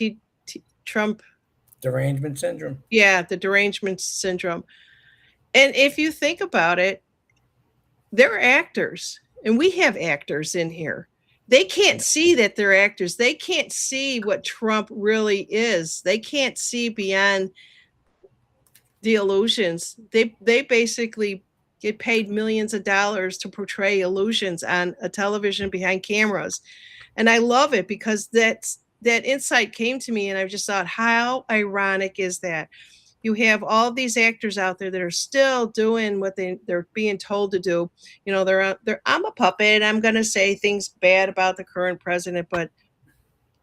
Speaker 1: Trump?
Speaker 2: Derangement syndrome.
Speaker 1: Yeah, the derangement syndrome. And if you think about it, they're actors, and we have actors in here. They can't see that they're actors. They can't see what Trump really is. They can't see beyond the illusions. They basically get paid millions of dollars to portray illusions on a television behind cameras. And I love it because that insight came to me, and I just thought, how ironic is that? You have all these actors out there that are still doing what they're being told to do. They're I'm a puppet. I'm going to say things bad about the current president, but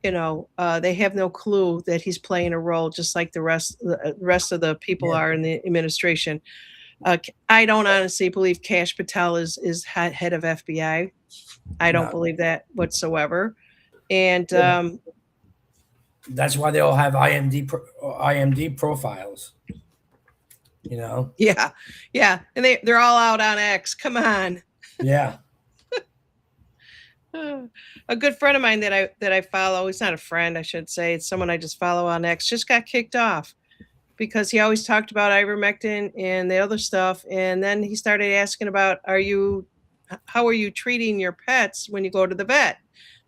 Speaker 1: they have no clue that he's playing a role, just like the rest of the people
Speaker 2: Yeah.
Speaker 1: are in the administration. I don't honestly believe Kash Patel is head of FBI. I don't
Speaker 2: No.
Speaker 1: believe that whatsoever. And
Speaker 2: That's why they all have IMD profiles.
Speaker 1: yeah, and they're all out on X. Come on.
Speaker 2: Yeah.
Speaker 1: A good friend of mine that I follow, he's not a friend, I should say, it's someone I just follow on X, just got kicked off because he always talked about ivermectin and the other stuff, and then he started asking about, how are you treating your pets when you go to the vet?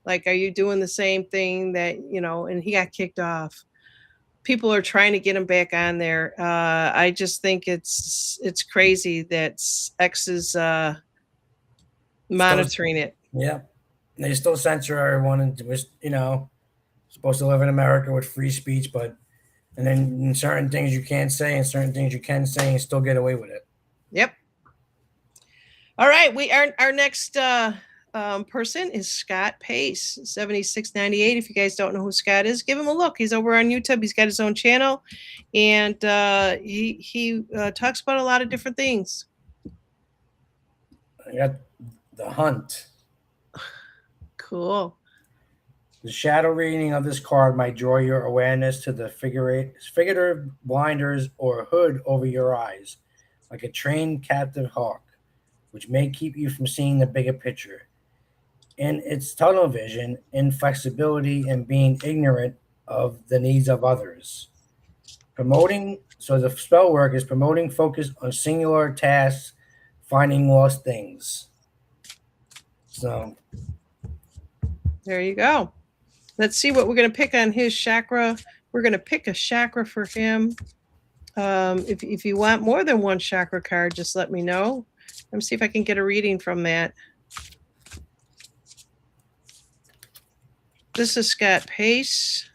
Speaker 1: Like, are you doing the same thing that, and he got kicked off. People are trying to get him back on there. I just think it's crazy that X is monitoring it.
Speaker 2: Yeah. They still censor everyone, and was supposed to live in America with free speech, and then certain things you can't say and certain things you can say and still get away with it.
Speaker 1: Yep. All right, our next person is Scott Pace, 7698. If you guys don't know who Scott is, give him a look. He's over on YouTube. He's got his own channel, and he talks about a lot of different things.
Speaker 2: I got the Hunt.
Speaker 1: Cool.
Speaker 2: The shadow reading of this card might draw your awareness to the figurative blinders or hood over your eyes, like a trained captive hawk, which may keep you from seeing the bigger picture. In its tunnel vision, inflexibility, and being ignorant of the needs of others. So the spell work is promoting focus on singular tasks, finding lost things. So
Speaker 1: there you go. Let's see what we're going to pick on his chakra. We're going to pick a chakra for him. If you want more than one chakra card, just let me know. Let me see if I can get a reading from that. This is Scott Pace.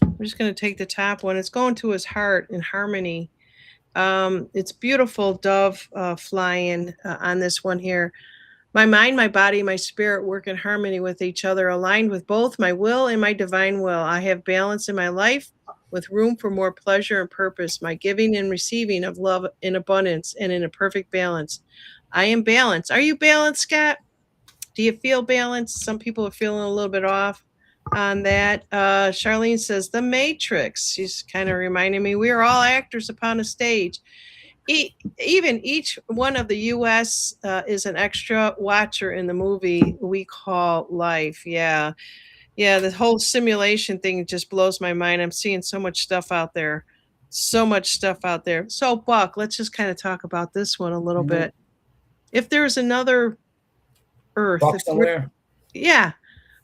Speaker 1: We're just going to take the top one. It's going to his heart in harmony. It's beautiful dove flying on this one here. My mind, my body, my spirit work in harmony with each other, aligned with both my will and my divine will. I have balance in my life with room for more pleasure and purpose, my giving and receiving of love in abundance and in a perfect balance. I am balanced. Are you balanced, Scott? Do you feel balanced? Some people are feeling a little bit off on that. Charlene says, The Matrix. She's kind of reminding me we are all actors upon a stage. Even each one of the U.S. Is an extra watcher in the movie we call life. Yeah. Yeah. The whole simulation thing just blows my mind. I'm seeing so much stuff out there. So much stuff out there. So, Buck, let's just kind of talk about this one a little bit. If there's another Earth,
Speaker 2: Buck somewhere.
Speaker 1: yeah.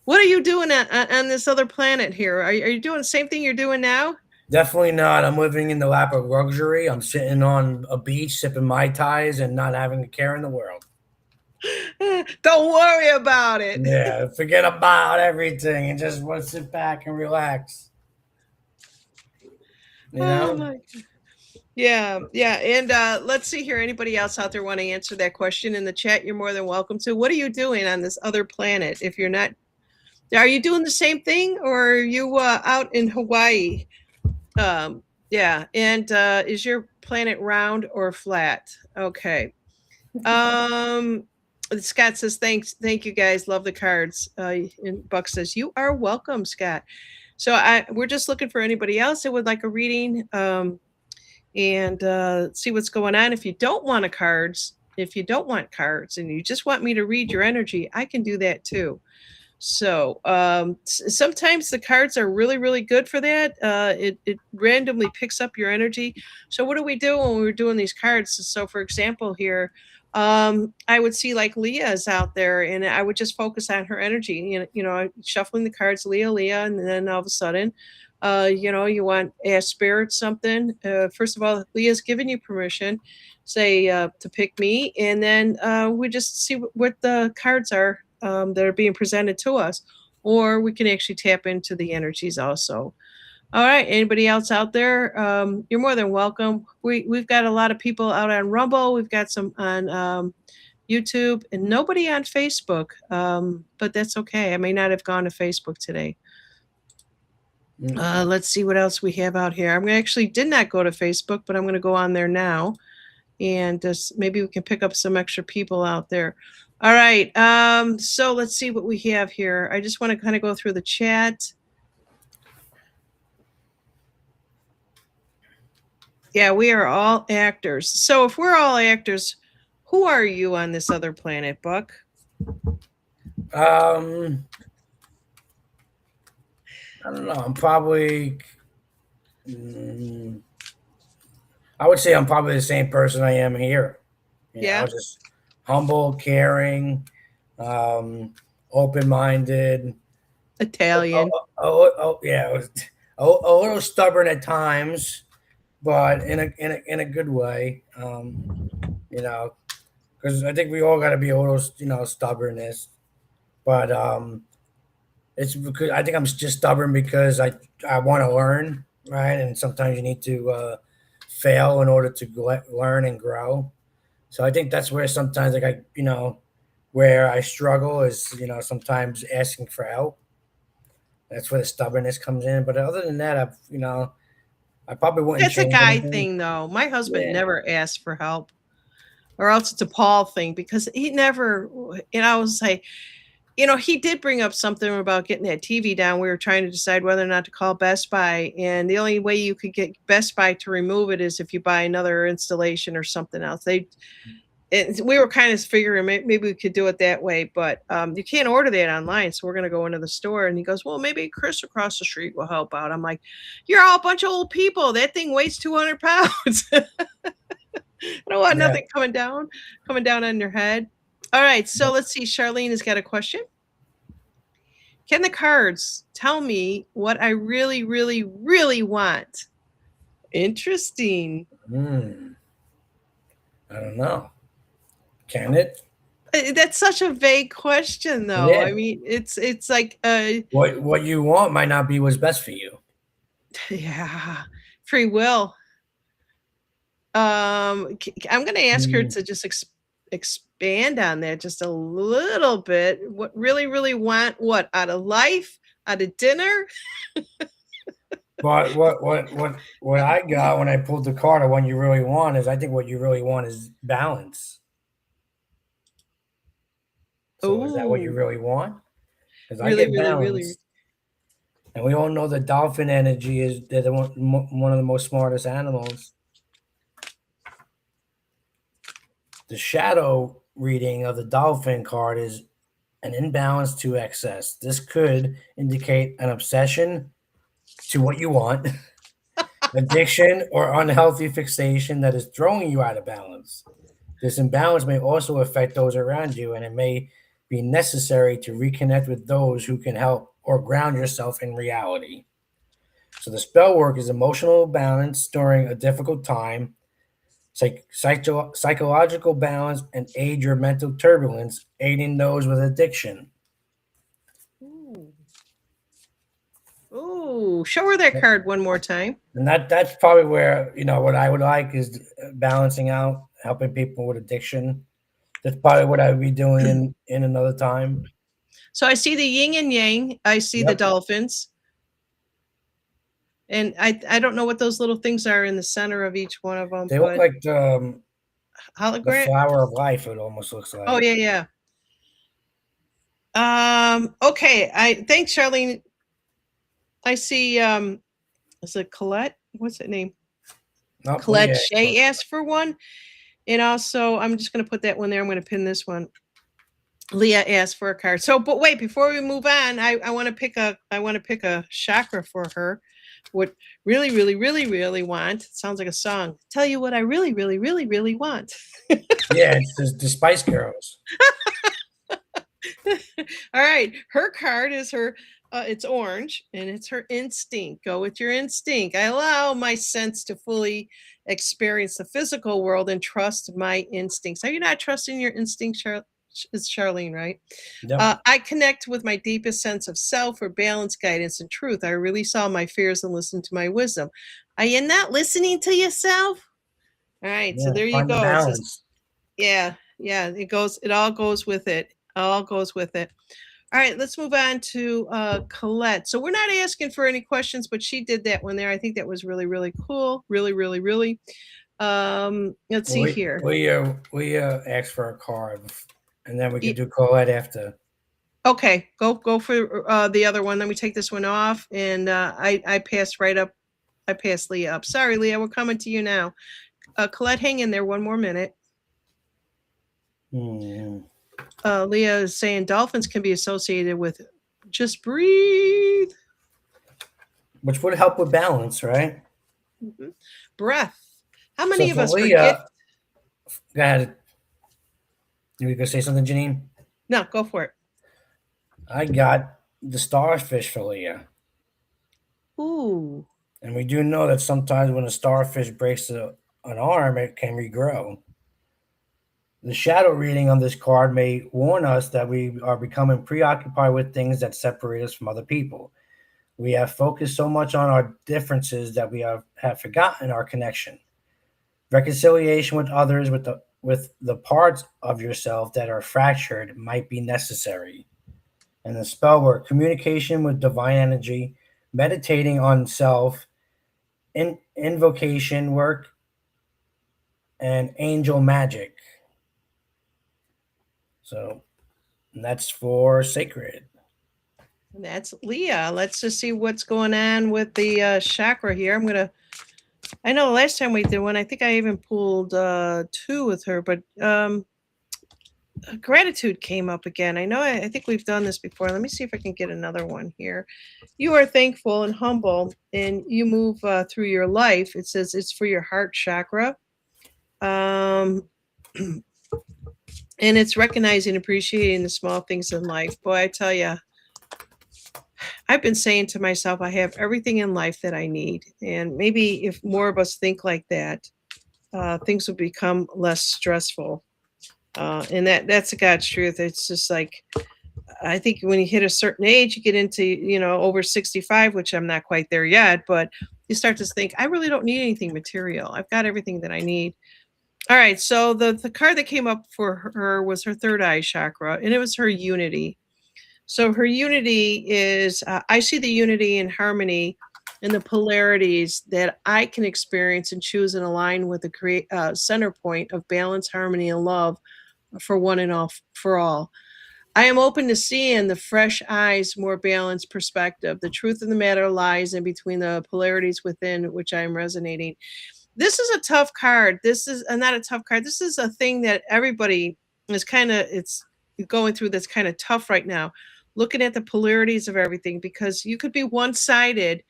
Speaker 1: What are you doing on this other planet here? Are you doing the same thing you're doing now?
Speaker 2: Definitely not. I'm living in the lap of luxury. I'm sitting on a beach sipping Mai Tais and not having a care in the world.
Speaker 1: Don't worry about it.
Speaker 2: Yeah, forget about everything and just want to sit back and relax. You know?
Speaker 1: Oh my. Yeah, yeah. And let's see here. Anybody else out there want to answer that question in the chat? You're more than welcome to. What are you doing on this other planet? If you're not, are you doing the same thing or are you out in Hawaii? Yeah. And is your planet round or flat? Okay. Scott says, thank you guys. Love the cards. And Buck says, you are welcome, Scott. So we're just looking for anybody else that would like a reading. And see what's going on. If you don't want cards and you just want me to read your energy, I can do that too. So sometimes the cards are really, really good for that. It randomly picks up your energy. So what do we do when we're doing these cards? So for example, here, I would see like Leah's out there and I would just focus on her energy, shuffling the cards, Leah, and then all of a sudden, you want to ask spirit something. First of all, Leah's giving you permission, say to pick me, and then we just see what the cards are that are being presented to us, or we can actually tap into the energies also. All right, anybody else out there? You're more than welcome. We've got a lot of people out on Rumble. We've got some on YouTube, and nobody on Facebook. But that's okay. I may not have gone to Facebook today. Let's see what else we have out here. I actually did not go to Facebook, but I'm going to go on there now, and maybe we can pick up some extra people out there. All right. So let's see what we have here. I just want to kind of go through the chat. Yeah, we are all actors. So if we're all actors, who are you on this other planet, Buck?
Speaker 2: I don't know. I'm probably. I would say I'm probably the same person I am here.
Speaker 1: Yeah.
Speaker 2: Just humble, caring, open-minded,
Speaker 1: Italian.
Speaker 2: Yeah, a little stubborn at times, but in a good way. Because I think we all got to be a little, stubbornness, but it's because I think I'm just stubborn because I want to learn, right? And sometimes you need to fail in order to learn and grow. So I think that's where sometimes where I struggle is sometimes asking for help. That's where the stubbornness comes in. But other than that, I probably wouldn't.
Speaker 1: That's a
Speaker 2: change
Speaker 1: guy
Speaker 2: anything.
Speaker 1: thing, though. My husband never asked for help, or else it's a Paul thing because he never. I was like, he did bring up something about getting that TV down. We were trying to decide whether or not to call Best Buy. And the only way you could get Best Buy to remove it is if you buy another installation or something else. We were kind of figuring maybe we could do it that way, but you can't order that online. So we're going to go into the store. And he goes, well, maybe Chris across the street will help out. I'm like, you're all a bunch of old people. That thing weighs 200 pounds. I don't want nothing coming down on your head. All right, so let's see. Charlene has got a question. Can the cards tell me what I really, really, really want? Interesting.
Speaker 2: I don't know. Can it?
Speaker 1: That's such a vague question, though.
Speaker 2: Yeah.
Speaker 1: I mean, it's like,
Speaker 2: What you want might not be what's best for you.
Speaker 1: yeah, free will. I'm going to ask her
Speaker 2: Mm.
Speaker 1: to just expand on that just a little bit. What really, really want what out of life, out of dinner?
Speaker 2: But what I got when I pulled the card of what you really want is I think what you really want is balance. So is that what you
Speaker 1: Oh,
Speaker 2: really want? Because I
Speaker 1: really,
Speaker 2: get
Speaker 1: really, really.
Speaker 2: balance, and we all know the dolphin energy is they're one of the most smartest animals. The shadow reading of the dolphin card is an imbalance to excess. This could indicate an obsession to what you want, addiction, or unhealthy fixation that is throwing you out of balance. This imbalance may also affect those around you, and it may be necessary to reconnect with those who can help or ground yourself in reality. So the spell work is emotional balance during a difficult time, psychological balance, and age or mental turbulence, aiding those with addiction.
Speaker 1: Ooh. Ooh, show her that card one more time.
Speaker 2: And that's probably where what I would like is balancing out, helping people with addiction. That's probably what I would be doing in another time.
Speaker 1: So I see the yin and yang. I see the
Speaker 2: Yep.
Speaker 1: dolphins. And I don't know what those little things are in the center of each one of them,
Speaker 2: They look
Speaker 1: but
Speaker 2: like the
Speaker 1: hologram.
Speaker 2: flower of life. It almost looks
Speaker 1: Oh
Speaker 2: like.
Speaker 1: yeah, yeah. Okay. Thanks, Charlene. I see is it Colette? What's that name?
Speaker 2: Not
Speaker 1: Colette
Speaker 2: Leah.
Speaker 1: Shea asked for one. And also I'm just gonna put that one there. I'm gonna pin this one. Leah asked for a card. So, but wait, before we move on, I want to pick a chakra for her. What really, really, really, really want. It sounds like a song. Tell you what I really, really, really, really want.
Speaker 2: Yeah, it's the Spice Girls.
Speaker 1: All right, her card is her. It's orange, and it's her instinct. Go with your instinct. I allow my sense to fully experience the physical world and trust my instincts. Are you not trusting your instincts, It's Charlene, right?
Speaker 2: Yep.
Speaker 1: I connect with my deepest sense of self for balance, guidance, and truth. I release all my fears and listen to my wisdom. Are you not listening to yourself? All right, so
Speaker 2: Yeah.
Speaker 1: there you
Speaker 2: Find the
Speaker 1: go. It says,
Speaker 2: balance.
Speaker 1: yeah, yeah, it all goes with it. All goes with it. All right, let's move on to Colette. So we're not asking for any questions, but she did that one there. I think that was really, really cool. Really, really, really. Let's see
Speaker 2: We
Speaker 1: here.
Speaker 2: we uh we asked for a card, and then we could do Colette after.
Speaker 1: Okay, go for the other one. Let me take this one off, and I passed right up. I passed Leah up. Sorry, Leah, we're coming to you now. Colette, hang in there one more minute. Leah is saying dolphins can be associated with just breathe.
Speaker 2: Which would help with balance, right?
Speaker 1: Mm-hmm. Breath. How
Speaker 2: So
Speaker 1: many of
Speaker 2: for
Speaker 1: us forget?
Speaker 2: Leah, go ahead. You gonna say something, Janine?
Speaker 1: No, go for it.
Speaker 2: I got the starfish for Leah.
Speaker 1: Ooh.
Speaker 2: And we do know that sometimes when a starfish breaks an arm, it can regrow. The shadow reading on this card may warn us that we are becoming preoccupied with things that separate us from other people. We have focused so much on our differences that we have forgotten our connection. Reconciliation with others, with the parts of yourself that are fractured, might be necessary. And the spell work, communication with divine energy, meditating on self, invocation work, and angel magic. So that's for sacred.
Speaker 1: That's Leah. Let's just see what's going on with the chakra here. I know the last time we did one, I think I even pulled two with her, but gratitude came up again. I think we've done this before. Let me see if I can get another one here. You are thankful and humble, and you move through your life. It says it's for your heart chakra. And it's recognizing, appreciating the small things in life. Boy, I tell you, I've been saying to myself, I have everything in life that I need. And maybe if more of us think like that, things will become less stressful. And that's the God's truth. It's just like, I think when you hit a certain age, you get into, over 65, which I'm not quite there yet, but you start to think, I really don't need anything material. I've got everything that I need. All right. So the card that came up for her was her third eye chakra, and it was her unity. So her unity is, I see the unity and harmony and the polarities that I can experience and choose and align with the center point of balance, harmony, and love for one and all, for all. I am open to seeing the fresh eyes, more balanced perspective. The truth of the matter lies in between the polarities within which I am resonating. This is a tough card. This is not a tough card. This is a thing that everybody is it's going through, that's kind of tough right now. Looking at the polarities of everything, because you could be one-sided,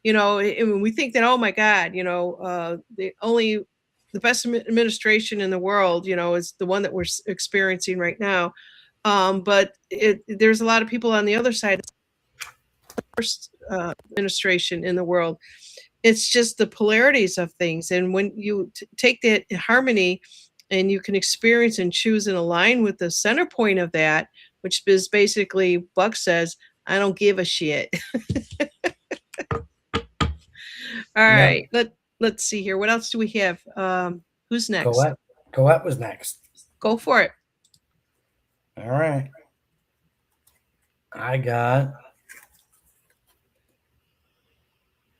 Speaker 1: and we think that, oh my God, the best administration in the world, is the one that we're experiencing right now. But there's a lot of people on the other side, worst administration in the world. It's just the polarities of things. And when you take that harmony and you can experience and choose and align with the center point of that, which is basically, Buck says, I don't give a shit. All
Speaker 2: Yeah.
Speaker 1: right. Let's see here. What else do we have? Who's next?
Speaker 2: Colette was next.
Speaker 1: Go for it.
Speaker 2: All right. I got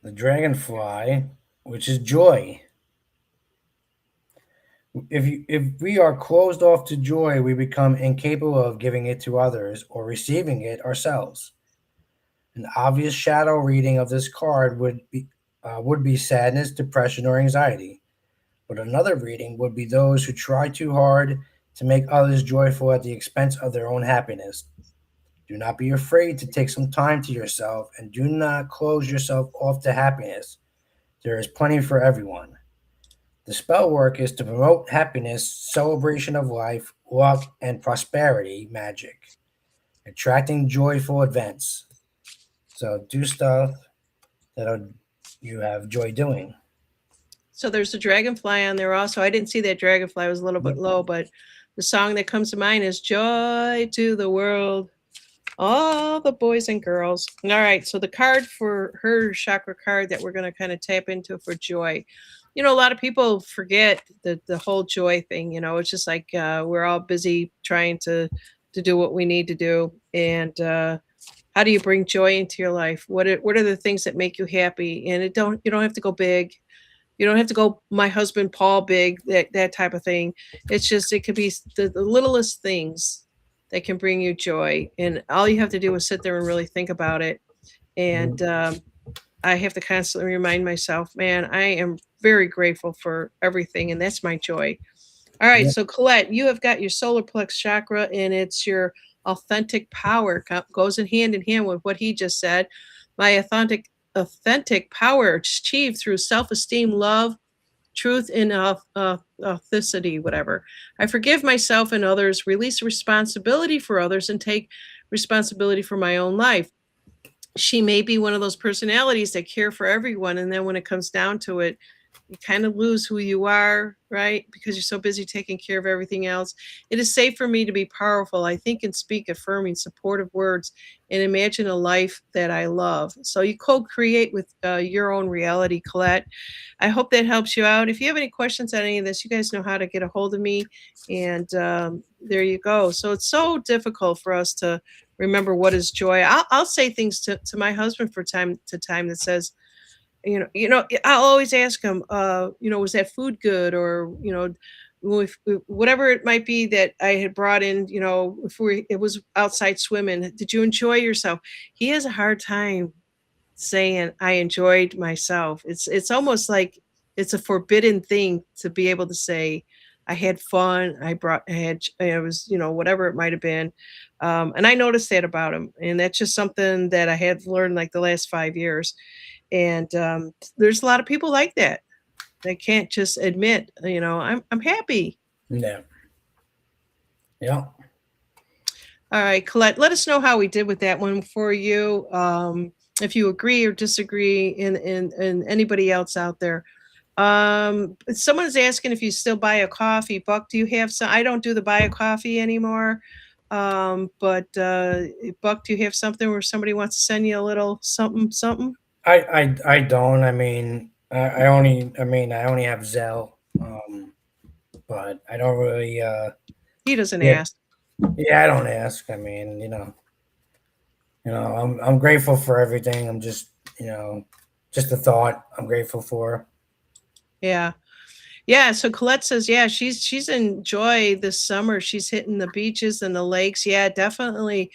Speaker 2: the dragonfly, which is joy. If we are closed off to joy, we become incapable of giving it to others or receiving it ourselves. An obvious shadow reading of this card would be sadness, depression, or anxiety. But another reading would be those who try too hard to make others joyful at the expense of their own happiness. Do not be afraid to take some time to yourself and do not close yourself off to happiness. There is plenty for everyone. The spell work is to promote happiness, celebration of life, luck, and prosperity magic, attracting joyful events. So do stuff that you have joy doing.
Speaker 1: So there's a dragonfly on there also. I didn't see that dragonfly. It was a little bit low, but the song that comes to mind is Joy to the World, all the boys and girls. All right. So the card for her chakra card that we're going to kind of tap into for joy. A lot of people forget the whole joy thing. It's just like we're all busy trying to do what we need to do. And how do you bring joy into your life? What are the things that make you happy? And you don't have to go big. You don't have to go my husband Paul big, that type of thing. It's just, it could be the littlest things that can bring you joy. And all you have to do is sit there and really think about it. And I have to constantly remind myself, man, I am very grateful for everything. And that's my joy. All right.
Speaker 2: Yeah.
Speaker 1: So Colette, you have got your solar plex chakra, and it's your authentic power. Goes in hand with what he just said. My authentic power achieved through self-esteem, love, truth, and authenticity, whatever. I forgive myself and others, release responsibility for others, and take responsibility for my own life. She may be one of those personalities that care for everyone, and then when it comes down to it, you kind of lose who you are, right? Because you're so busy taking care of everything else. It is safe for me to be powerful. I think and speak affirming, supportive words, and imagine a life that I love. So you co-create with your own reality, Colette. I hope that helps you out. If you have any questions on any of this, you guys know how to get a hold of me. And there you go. So it's so difficult for us to remember what is joy. I'll say things to my husband from time to time that says, I'll always ask him, was that food good? Or, whatever it might be that I had brought in, it was outside swimming. Did you enjoy yourself? He has a hard time saying I enjoyed myself. It's almost like it's a forbidden thing to be able to say I had fun. I was, whatever it might have been. And I noticed that about him. And that's just something that I had learned like the last 5 years. And there's a lot of people like that. They can't just admit, I'm happy.
Speaker 2: Yeah. Yeah.
Speaker 1: All right, Colette, let us know how we did with that one for you. If you agree or disagree, and anybody else out there. Someone is asking if you still buy a coffee. Buck, do you have some? I don't do the buy a coffee anymore. But Buck, do you have something where somebody wants to send you a little something, something?
Speaker 2: I don't. I mean, I only have Zelle. But I don't really.
Speaker 1: He doesn't
Speaker 2: Yeah,
Speaker 1: ask.
Speaker 2: yeah, I don't ask. I mean, I'm grateful for everything. I'm just, just a thought. I'm grateful for.
Speaker 1: Yeah. Yeah, so Colette says, yeah, she's enjoyed this summer. She's hitting the beaches and the lakes. Yeah, definitely.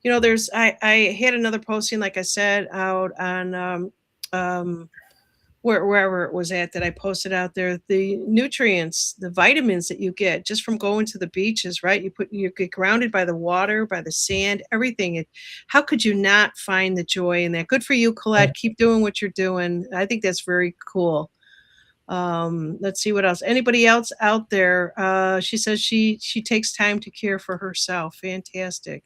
Speaker 1: There's I had another posting, like I said, out on um wherever it was at that I posted out there, the nutrients, the vitamins that you get just from going to the beaches, right? You get grounded by the water, by the sand, everything. How could you not find the joy in that? Good for you, Colette. Keep doing what you're doing. I think that's very cool. Let's see what else. Anybody else out there? She says she takes time to care for herself. Fantastic.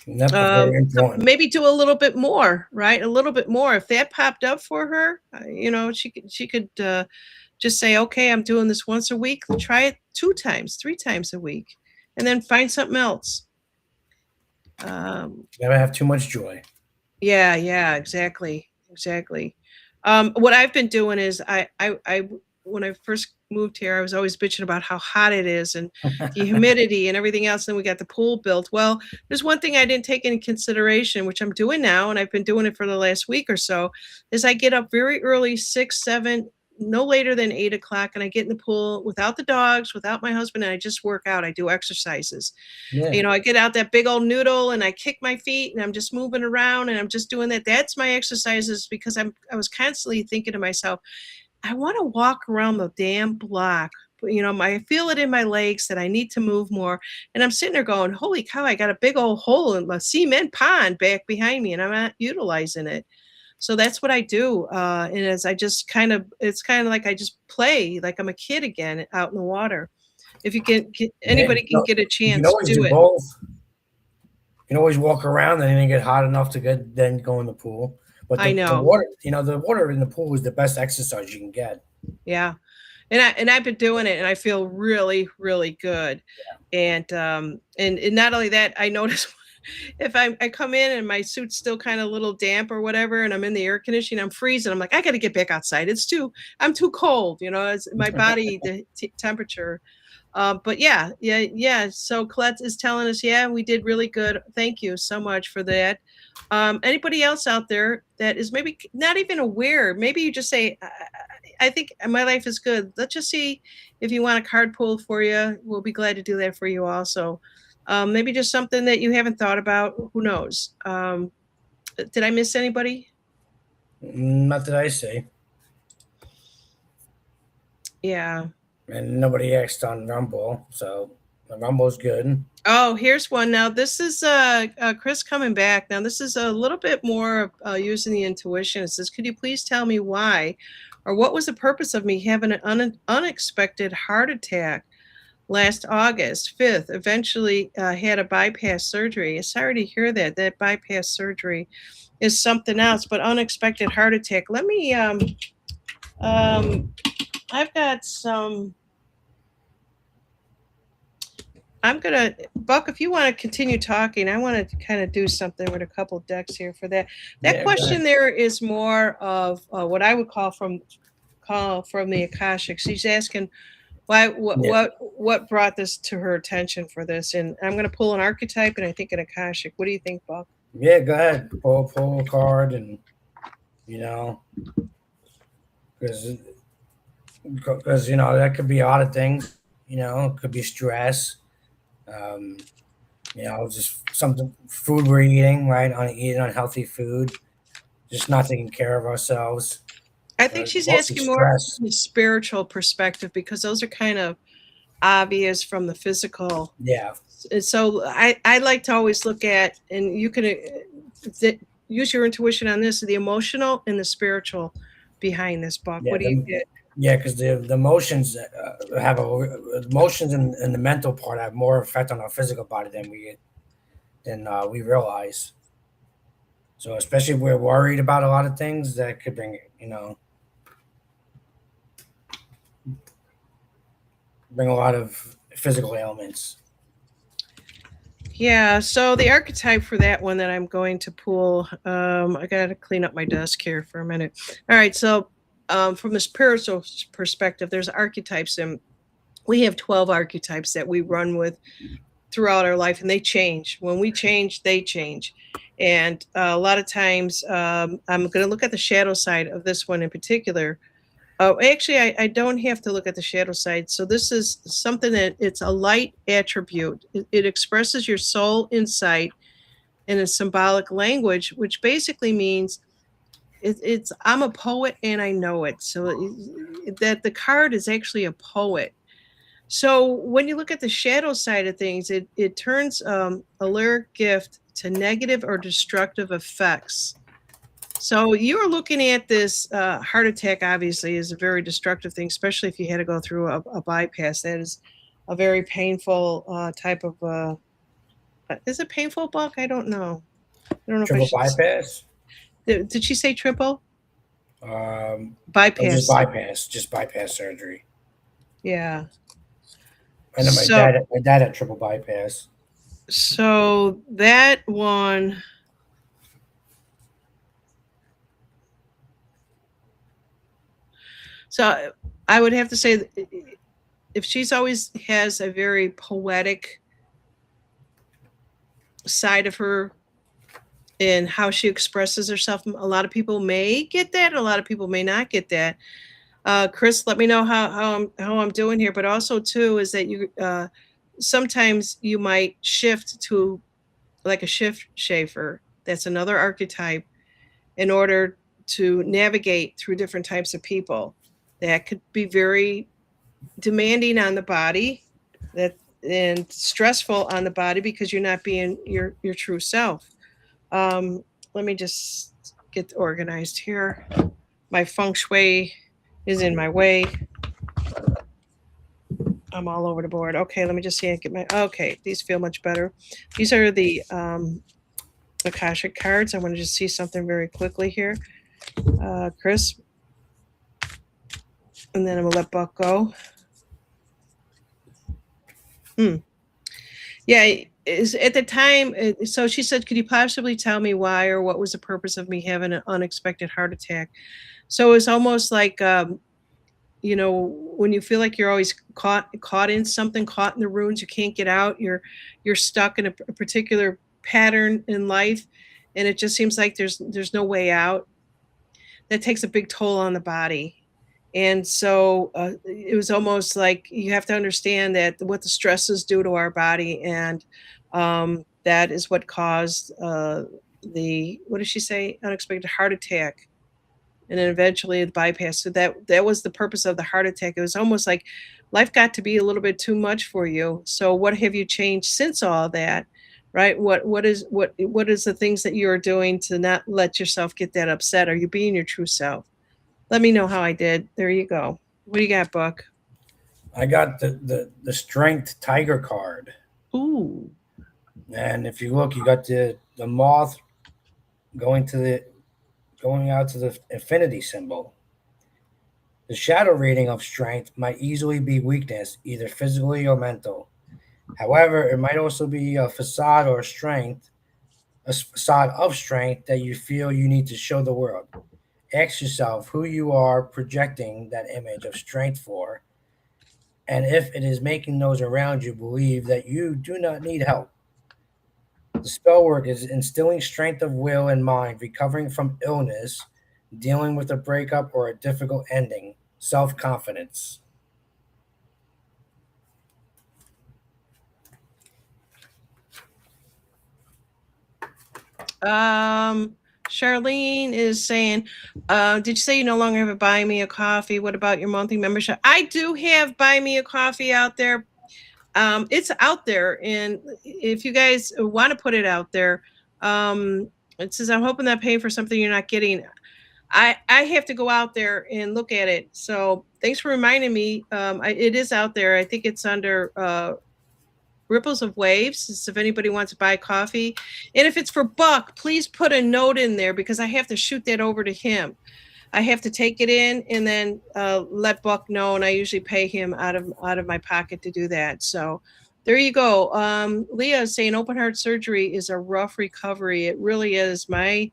Speaker 2: That's very
Speaker 1: So
Speaker 2: important.
Speaker 1: maybe do a little bit more, right? A little bit more. If that popped up for her, she could just say, okay, I'm doing this once a week. Try it 2 times, 3 times a week, and then find something else. Um,
Speaker 2: Never have too much joy.
Speaker 1: Yeah, yeah, exactly, exactly. What I've been doing is I when I first moved here, I was always bitching about how hot it is and the humidity and everything else. And we got the pool built. Well, there's one thing I didn't take into consideration, which I'm doing now, and I've been doing it for the last week or so, is I get up very early, 6, 7, no later than 8 o'clock, and I get in the pool without the dogs, without my husband, and I just work out. I do exercises.
Speaker 2: Yeah.
Speaker 1: I get out that big old noodle and I kick my feet and I'm just moving around and I'm just doing that. That's my exercises because I was constantly thinking to myself, I want to walk around the damn block. But, I feel it in my legs that I need to move more. And I'm sitting there going, holy cow, I got a big old hole in the cement pond back behind me and I'm not utilizing it. So that's what I do. And as I just it's kind of like I just play like I'm a kid again out in the water. If you
Speaker 2: Yeah,
Speaker 1: anybody can get a
Speaker 2: you can
Speaker 1: chance,
Speaker 2: always
Speaker 1: do
Speaker 2: do
Speaker 1: it.
Speaker 2: both. You can always walk around and then get hot enough to then go in the pool. But
Speaker 1: I
Speaker 2: the
Speaker 1: know.
Speaker 2: water, the water in the pool is the best exercise you can get.
Speaker 1: Yeah. I've been doing it and I feel really, really good. And not only that, I notice if I come in and my suit's still kind of a little damp or whatever, and I'm in the air conditioning, I'm freezing. I'm like, I got to get back outside. I'm too cold, it's my body, the temperature. But yeah, yeah, yeah. So Colette is telling us, yeah, we did really good. Thank you so much for that. Anybody else out there that is maybe not even aware, maybe you just say, I think my life is good. Let's just see if you want a card pull for you. We'll be glad to do that for you also. Maybe just something that you haven't thought about. Who knows? Did I miss anybody?
Speaker 2: Not that I say.
Speaker 1: Yeah.
Speaker 2: And nobody asked on Rumble, so the Rumble's good.
Speaker 1: Oh, here's one. Now, this is Chris coming back. Now, this is a little bit more using the intuition. It says, could you please tell me why or what was the purpose of me having an unexpected heart attack last August 5th? Eventually had a bypass surgery. Sorry to hear that. That bypass surgery is something else, but unexpected heart attack. Let me, I've got some. I'm gonna Buck. If you want to continue talking, I want to kind of do something with a couple decks here for that. That
Speaker 2: Yeah, go ahead.
Speaker 1: question there is more of what I would call from the Akashic. She's asking why
Speaker 2: Yeah,
Speaker 1: what brought this to her attention for this, and I'm gonna pull an archetype and I think an Akashic. What do you think, Buck?
Speaker 2: yeah, go ahead. Pull a card, and you know, because that could be a lot of things. It could be stress. Um, just something food we're eating, right? Eating unhealthy food, just not taking care of ourselves.
Speaker 1: I think she's
Speaker 2: Mostly
Speaker 1: asking more
Speaker 2: stress.
Speaker 1: from the spiritual perspective because those are kind of obvious from the physical.
Speaker 2: Yeah,
Speaker 1: And so I like to always look at, and you can use your intuition on this, the emotional and the spiritual behind this, Buck.
Speaker 2: yeah.
Speaker 1: What do you get?
Speaker 2: Yeah, because the emotions have emotions and the mental part have more effect on our physical body than we realize. So especially if we're worried about a lot of things, that could bring a lot of physical ailments.
Speaker 1: Yeah, so the archetype for that one that I'm going to pull, I got to clean up my desk here for a minute. All right, so from the spiritual perspective, there's archetypes, and we have 12 archetypes that we run with throughout our life, and they change. When we change, they change. And a lot of times, I'm going to look at the shadow side of this one in particular. Oh, actually, I don't have to look at the shadow side. So this is something that it's a light attribute. It expresses your soul insight in a symbolic language, which basically means it's I'm a poet and I know it. So that the card is actually a poet. So when you look at the shadow side of things, it turns a lyric gift to negative or destructive effects. So you're looking at this heart attack, obviously, is a very destructive thing, especially if you had to go through a bypass. That is a very painful type of. Is it painful, Buck? I don't know. I don't know if I
Speaker 2: Triple
Speaker 1: should.
Speaker 2: bypass,
Speaker 1: Did she say triple
Speaker 2: or just
Speaker 1: bypass?
Speaker 2: bypass surgery.
Speaker 1: Yeah.
Speaker 2: I know
Speaker 1: So
Speaker 2: my dad had triple bypass.
Speaker 1: so that one. So I would have to say, if she's always has a very poetic side of her in how she expresses herself. A lot of people may get that, a lot of people may not get that. Chris, let me know how I'm doing here. But also too is that you sometimes you might shift to like a shift shafer. That's another archetype in order to navigate through different types of people. That could be very demanding on the body, that and stressful on the body because you're not being your true self. Um, Let me just get organized here. My feng shui is in my way. I'm all over the board. Okay, let me just see. I get my okay. These feel much better. These are the Akashic cards. I want to just see something very quickly here, Chris, and then I'm gonna let Buck go. Hmm. Yeah, is at the time. So she said, "Could you possibly tell me why or what was the purpose of me having an unexpected heart attack?" So it's almost like when you feel like you're always caught in something, caught in the ruins, you can't get out. You're stuck in a particular pattern in life, and it just seems like there's no way out. That takes a big toll on the body. And so it was almost like you have to understand that what the stresses do to our body, and that is what caused the what did she say? Unexpected heart attack, and then eventually the bypass. So that was the purpose of the heart attack. It was almost like life got to be a little bit too much for you. So what have you changed since all that? Right? What is the things that you are doing to not let yourself get that upset? Are you being your true self? Let me know how I did. There you go. What do you got, Buck?
Speaker 2: I got the strength tiger card,
Speaker 1: Ooh.
Speaker 2: and if you look, you got the moth going to the going out to the infinity symbol. The shadow reading of strength might easily be weakness, either physically or mental. However, it might also be a facade or strength, a facade of strength that you feel you need to show the world. Ask yourself who you are projecting that image of strength for, and if it is making those around you believe that you do not need help. The spell work is instilling strength of will and mind, recovering from illness, dealing with a breakup or a difficult ending, self confidence.
Speaker 1: Um, Charlene is saying, did you say you no longer have a Buy Me a Coffee? What about your monthly membership? I do have Buy Me a Coffee out there. It's out there, and if you guys want to put it out there, it says, I'm hoping that paying for something you're not getting. I have to go out there and look at it. So Thanks for reminding me. It is out there. I think it's under Ripples of Waves. If anybody wants to buy coffee, and if it's for Buck, please put a note in there because I have to shoot that over to him. I have to take it in and then let Buck know, and I usually pay him out of my pocket to do that. So there you go. Leah is saying open heart surgery is a rough recovery. It really is. My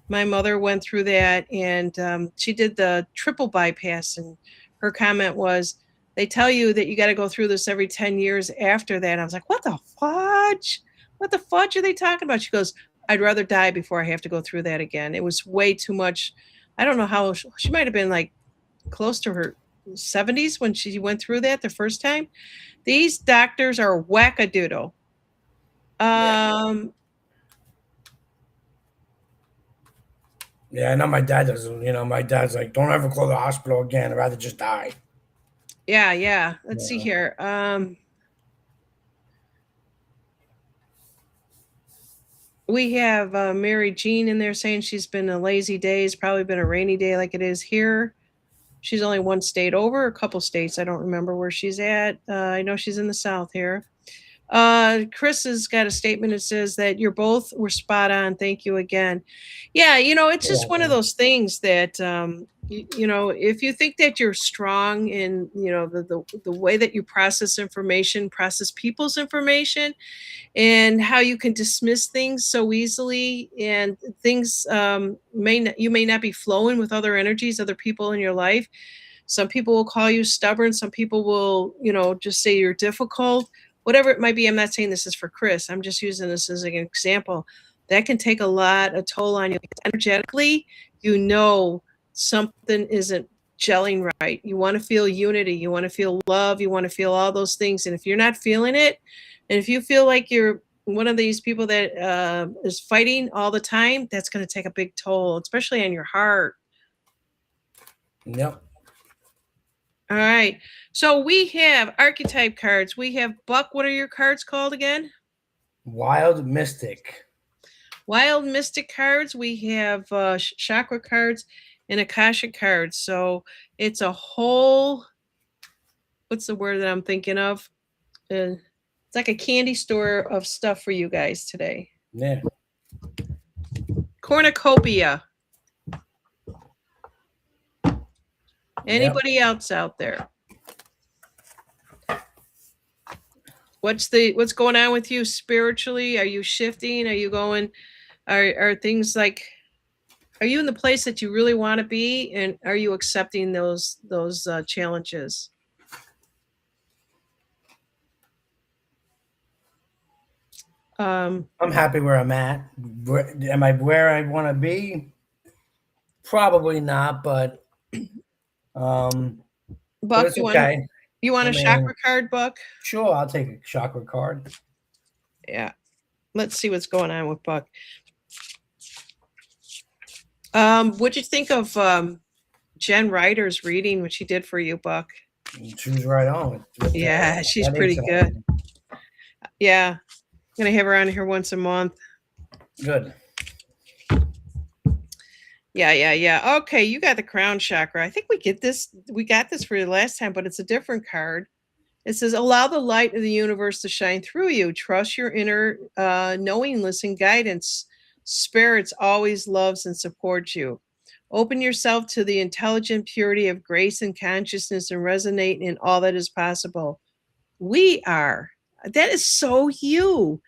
Speaker 1: mother went through that, and she did the triple bypass, and her comment was, they tell you that you got to go through this every 10 years after that. I was like, what the fudge? What the fudge are they talking about? She goes, I'd rather die before I have to go through that again. It was way too much. I don't know how she might have been like close to her 70s when she went through that the first time. These doctors are wackadoodle.
Speaker 2: Yeah, I know my dad does. My dad's like, don't ever call the hospital again. I'd rather just die.
Speaker 1: Yeah. Let's see here. We have Mary Jean in there saying she's been a lazy day. It's probably been a rainy day like it is here. She's only one state over, a couple states. I don't remember where she's at. I know she's in the South here. Chris has got a statement that says that you're both were spot on. Thank you again. Yeah, it's just one of those things that if you think that you're strong in the way that you process information, process people's information, and how you can dismiss things so easily, and things you may not be flowing with other energies, other people in your life. Some people will call you stubborn. Some people will just say you're difficult, whatever it might be. I'm not saying this is for Chris. I'm just using this as an example. That can take a lot of toll on you. Energetically, something isn't gelling right. You want to feel unity. You want to feel love. You want to feel all those things. And if you're not feeling it, and if you feel like you're one of these people that is fighting all the time, that's going to take a big toll, especially on your heart.
Speaker 2: Yep.
Speaker 1: All right. So we have archetype cards. We have Buck. What are your cards called again?
Speaker 2: Wild Mystic.
Speaker 1: Wild Mystic cards. We have chakra cards and Akashic cards. So it's a whole, what's the word that I'm thinking of? It's like a candy store of stuff for you guys today.
Speaker 2: Yeah.
Speaker 1: Cornucopia. Anybody else out there? What's going on with you spiritually? Are you shifting? Are you going? Are things like? Are you in the place that you really want to be, and are you accepting those challenges?
Speaker 2: I'm happy where I'm at. Am I where I want to be? Probably not, but
Speaker 1: Buck,
Speaker 2: it's okay.
Speaker 1: You want a chakra card, Buck?
Speaker 2: Sure, I'll take a chakra card.
Speaker 1: Yeah. Let's see what's going on with Buck. What'd you think of Jen Ryder's reading, what she did for you, Buck?
Speaker 2: She was right on.
Speaker 1: Yeah, she's pretty good. Yeah. I'm going to have her on here once a month.
Speaker 2: Good.
Speaker 1: Yeah. Okay, you got the crown chakra. I think we got this for you last time, but it's a different card. It says, allow the light of the universe to shine through you. Trust your inner knowingness and guidance. Spirits always loves and supports you. Open yourself to the intelligent purity of grace and consciousness and resonate in all that is possible. We are. That is so you.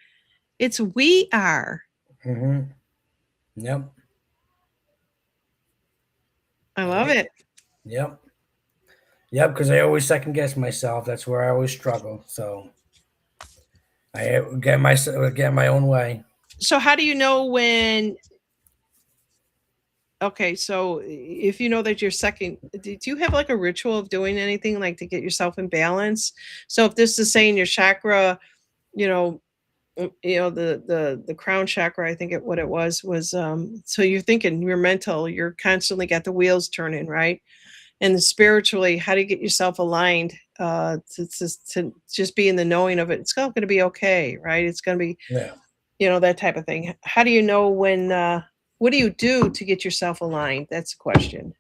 Speaker 1: It's we are.
Speaker 2: Mm-hmm. Yep.
Speaker 1: I love it.
Speaker 2: Yep, because I always second guess myself. That's where I always struggle. So I get my own way.
Speaker 1: So how do you know when? Okay, so if you know that you're second, do you have like a ritual of doing anything like to get yourself in balance? So if this is saying your chakra, the crown chakra, I think what it was so you're thinking you're mental, you're constantly got the wheels turning, right? And spiritually, how do you get yourself aligned to just be in the knowing of it? It's all going to be okay, right? It's going to be, that type of thing. How do you know when? What do you do to get yourself aligned? That's the question.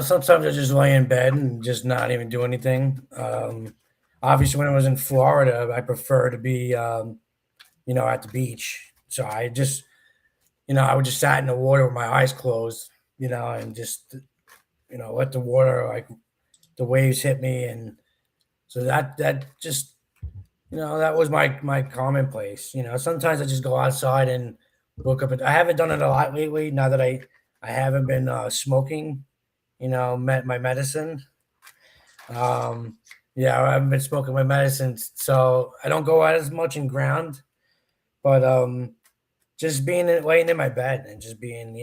Speaker 2: Sometimes I just lay in bed and just not even do anything. Obviously, when I was in Florida, I prefer to be, at the beach. So I just, I would just sat in the water with my eyes closed, and just, let the water, like the waves hit me, and so that just, that was my commonplace. Sometimes I just go outside and look up. I haven't done it a lot lately. Now that I haven't been smoking, my medicine. Um, yeah, I haven't been smoking my medicine, so I don't go out as much in ground. But just laying in my bed and just being,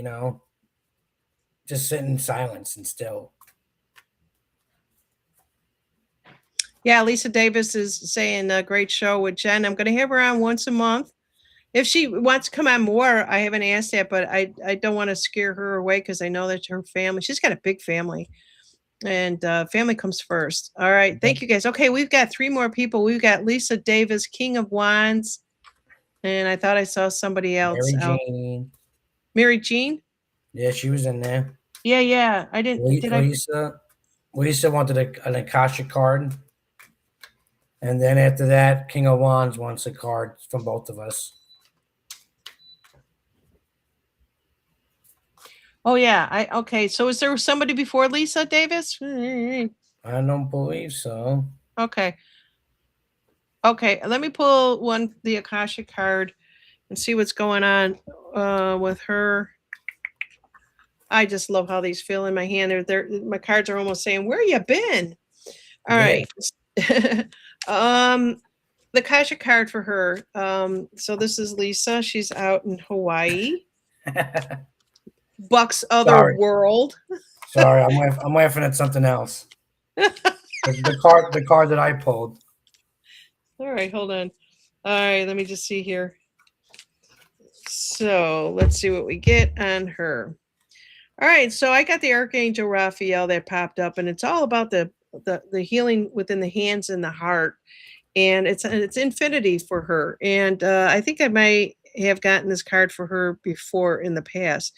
Speaker 2: just sitting in silence and still.
Speaker 1: Yeah, Lisa Davis is saying a great show with Jen. I'm going to have her on once a month. If she wants to come on more, I haven't asked that, but I don't want to scare her away because I know that her family, she's got a big family, and family comes first. All right. Thank you guys. Okay. We've got 3 more people. We've got Lisa Davis, King of Wands. And I thought I saw somebody else
Speaker 2: Mary
Speaker 1: out.
Speaker 2: Jane.
Speaker 1: Mary Jean?
Speaker 2: Yeah, she was in there.
Speaker 1: Yeah, yeah. I didn't, did I?
Speaker 2: Lisa wanted an Akasha card. And then after that, King of Wands wants a card from both of us.
Speaker 1: Oh, yeah. Okay. So is there somebody before Lisa Davis?
Speaker 2: I don't believe so.
Speaker 1: Okay. Okay. Let me pull the Akasha card and see what's going on with her. I just love how these feel in my hand. My cards are almost saying, "Where you been?" All right. The Akasha card for her. So this is Lisa. She's out in Hawaii. Buck's other
Speaker 2: Sorry.
Speaker 1: world.
Speaker 2: Sorry, I'm laughing at something else. The card that I pulled.
Speaker 1: All right, hold on. All right, let me just see here. So let's see what we get on her. All right, so I got the Archangel Raphael that popped up, and it's all about the healing within the hands and the heart, and it's infinity for her. And I think I might have gotten this card for her before in the past,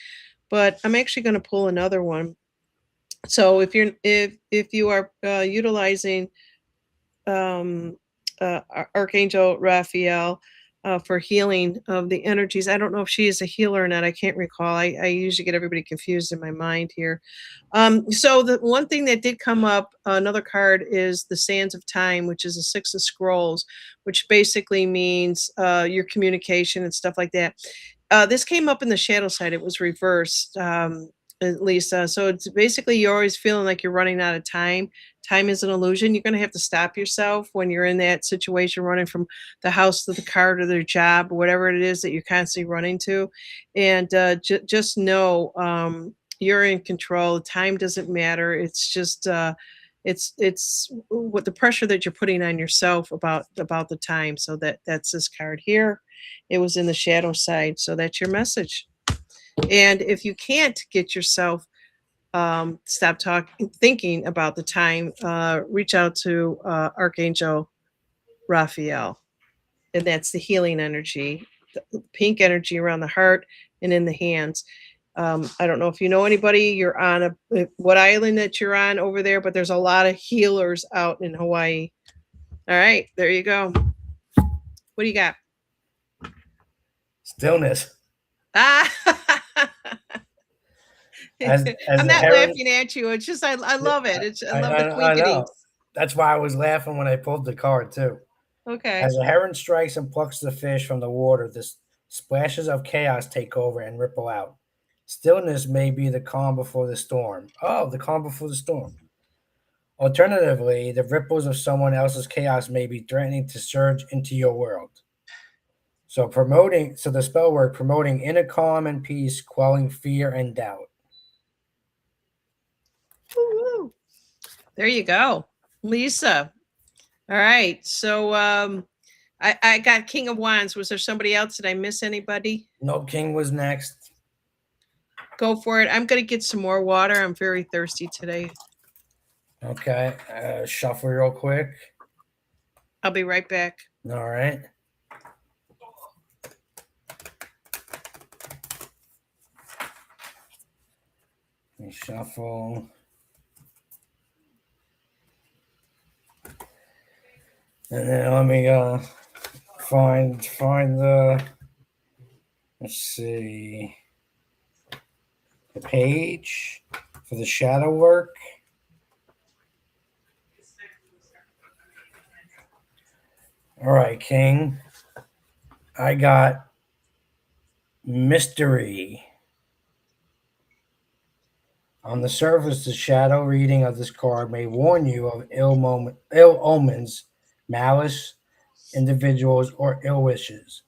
Speaker 1: but I'm actually going to pull another one. So if you are utilizing um, Archangel Raphael for healing of the energies. I don't know if she is a healer or not. I can't recall. I usually get everybody confused in my mind here. So the one thing that did come up, another card is the Sands of Time, which is a 6 of Scrolls, which basically means your communication and stuff like that. This came up in the shadow side. It was reversed. At least, so it's basically you're always feeling like you're running out of time. Time is an illusion. You're going to have to stop yourself when you're in that situation, running from the house to the car to their job, or whatever it is that you're constantly running to. And just know you're in control. Time doesn't matter. It's just it's what the pressure that you're putting on yourself about the time. So that's this card here. It was in the shadow side. So that's your message. And if you can't get yourself stop thinking about the time, reach out to Archangel Raphael, and that's the healing energy, the pink energy around the heart and in the hands. I don't know if you know anybody. You're on what island that you're on over there, but there's a lot of healers out in Hawaii. All right, there you go. What do you got?
Speaker 2: Stillness.
Speaker 1: Ah.
Speaker 2: As
Speaker 1: I'm
Speaker 2: a
Speaker 1: not
Speaker 2: heron,
Speaker 1: laughing at you. It's just I love it. I love the
Speaker 2: I know.
Speaker 1: twinketings.
Speaker 2: That's why I was laughing when I pulled the card too.
Speaker 1: Okay.
Speaker 2: As a heron strikes and plucks the fish from the water, the splashes of chaos take over and ripple out. Stillness may be the calm before the storm. Oh, the calm before the storm. Alternatively, the ripples of someone else's chaos may be threatening to surge into your world. So the spell word promoting inner calm and peace, quelling fear and doubt.
Speaker 1: Woo-hoo. There you go, Lisa. All right. So I got King of Wands. Was there somebody else? Did I miss anybody?
Speaker 2: No, King was next.
Speaker 1: Go for it. I'm going to get some more water. I'm very thirsty today.
Speaker 2: Okay. Shuffle real quick.
Speaker 1: I'll be right back.
Speaker 2: All right. Shuffle. And then let me find the, let's see, the page for the shadow work. All right, King. I got mystery. On the surface, the shadow reading of this card may warn you of ill omens, malice, individuals, or ill wishes.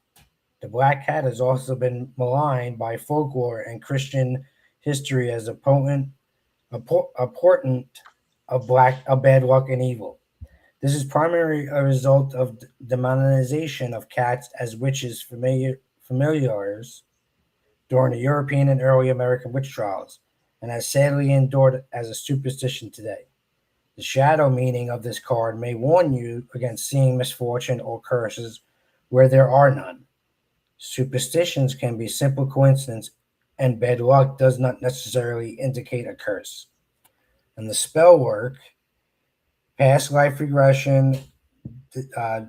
Speaker 2: The black cat has also been maligned by folklore and Christian history as a portent of bad luck and evil. This is primarily a result of demonization of cats as witches familiars during the European and early American witch trials, and has sadly endured as a superstition today. The shadow meaning of this card may warn you against seeing misfortune or curses where there are none. Superstitions can be simple coincidence, and bad luck does not necessarily indicate a curse. And the spell work, past life regression, uh,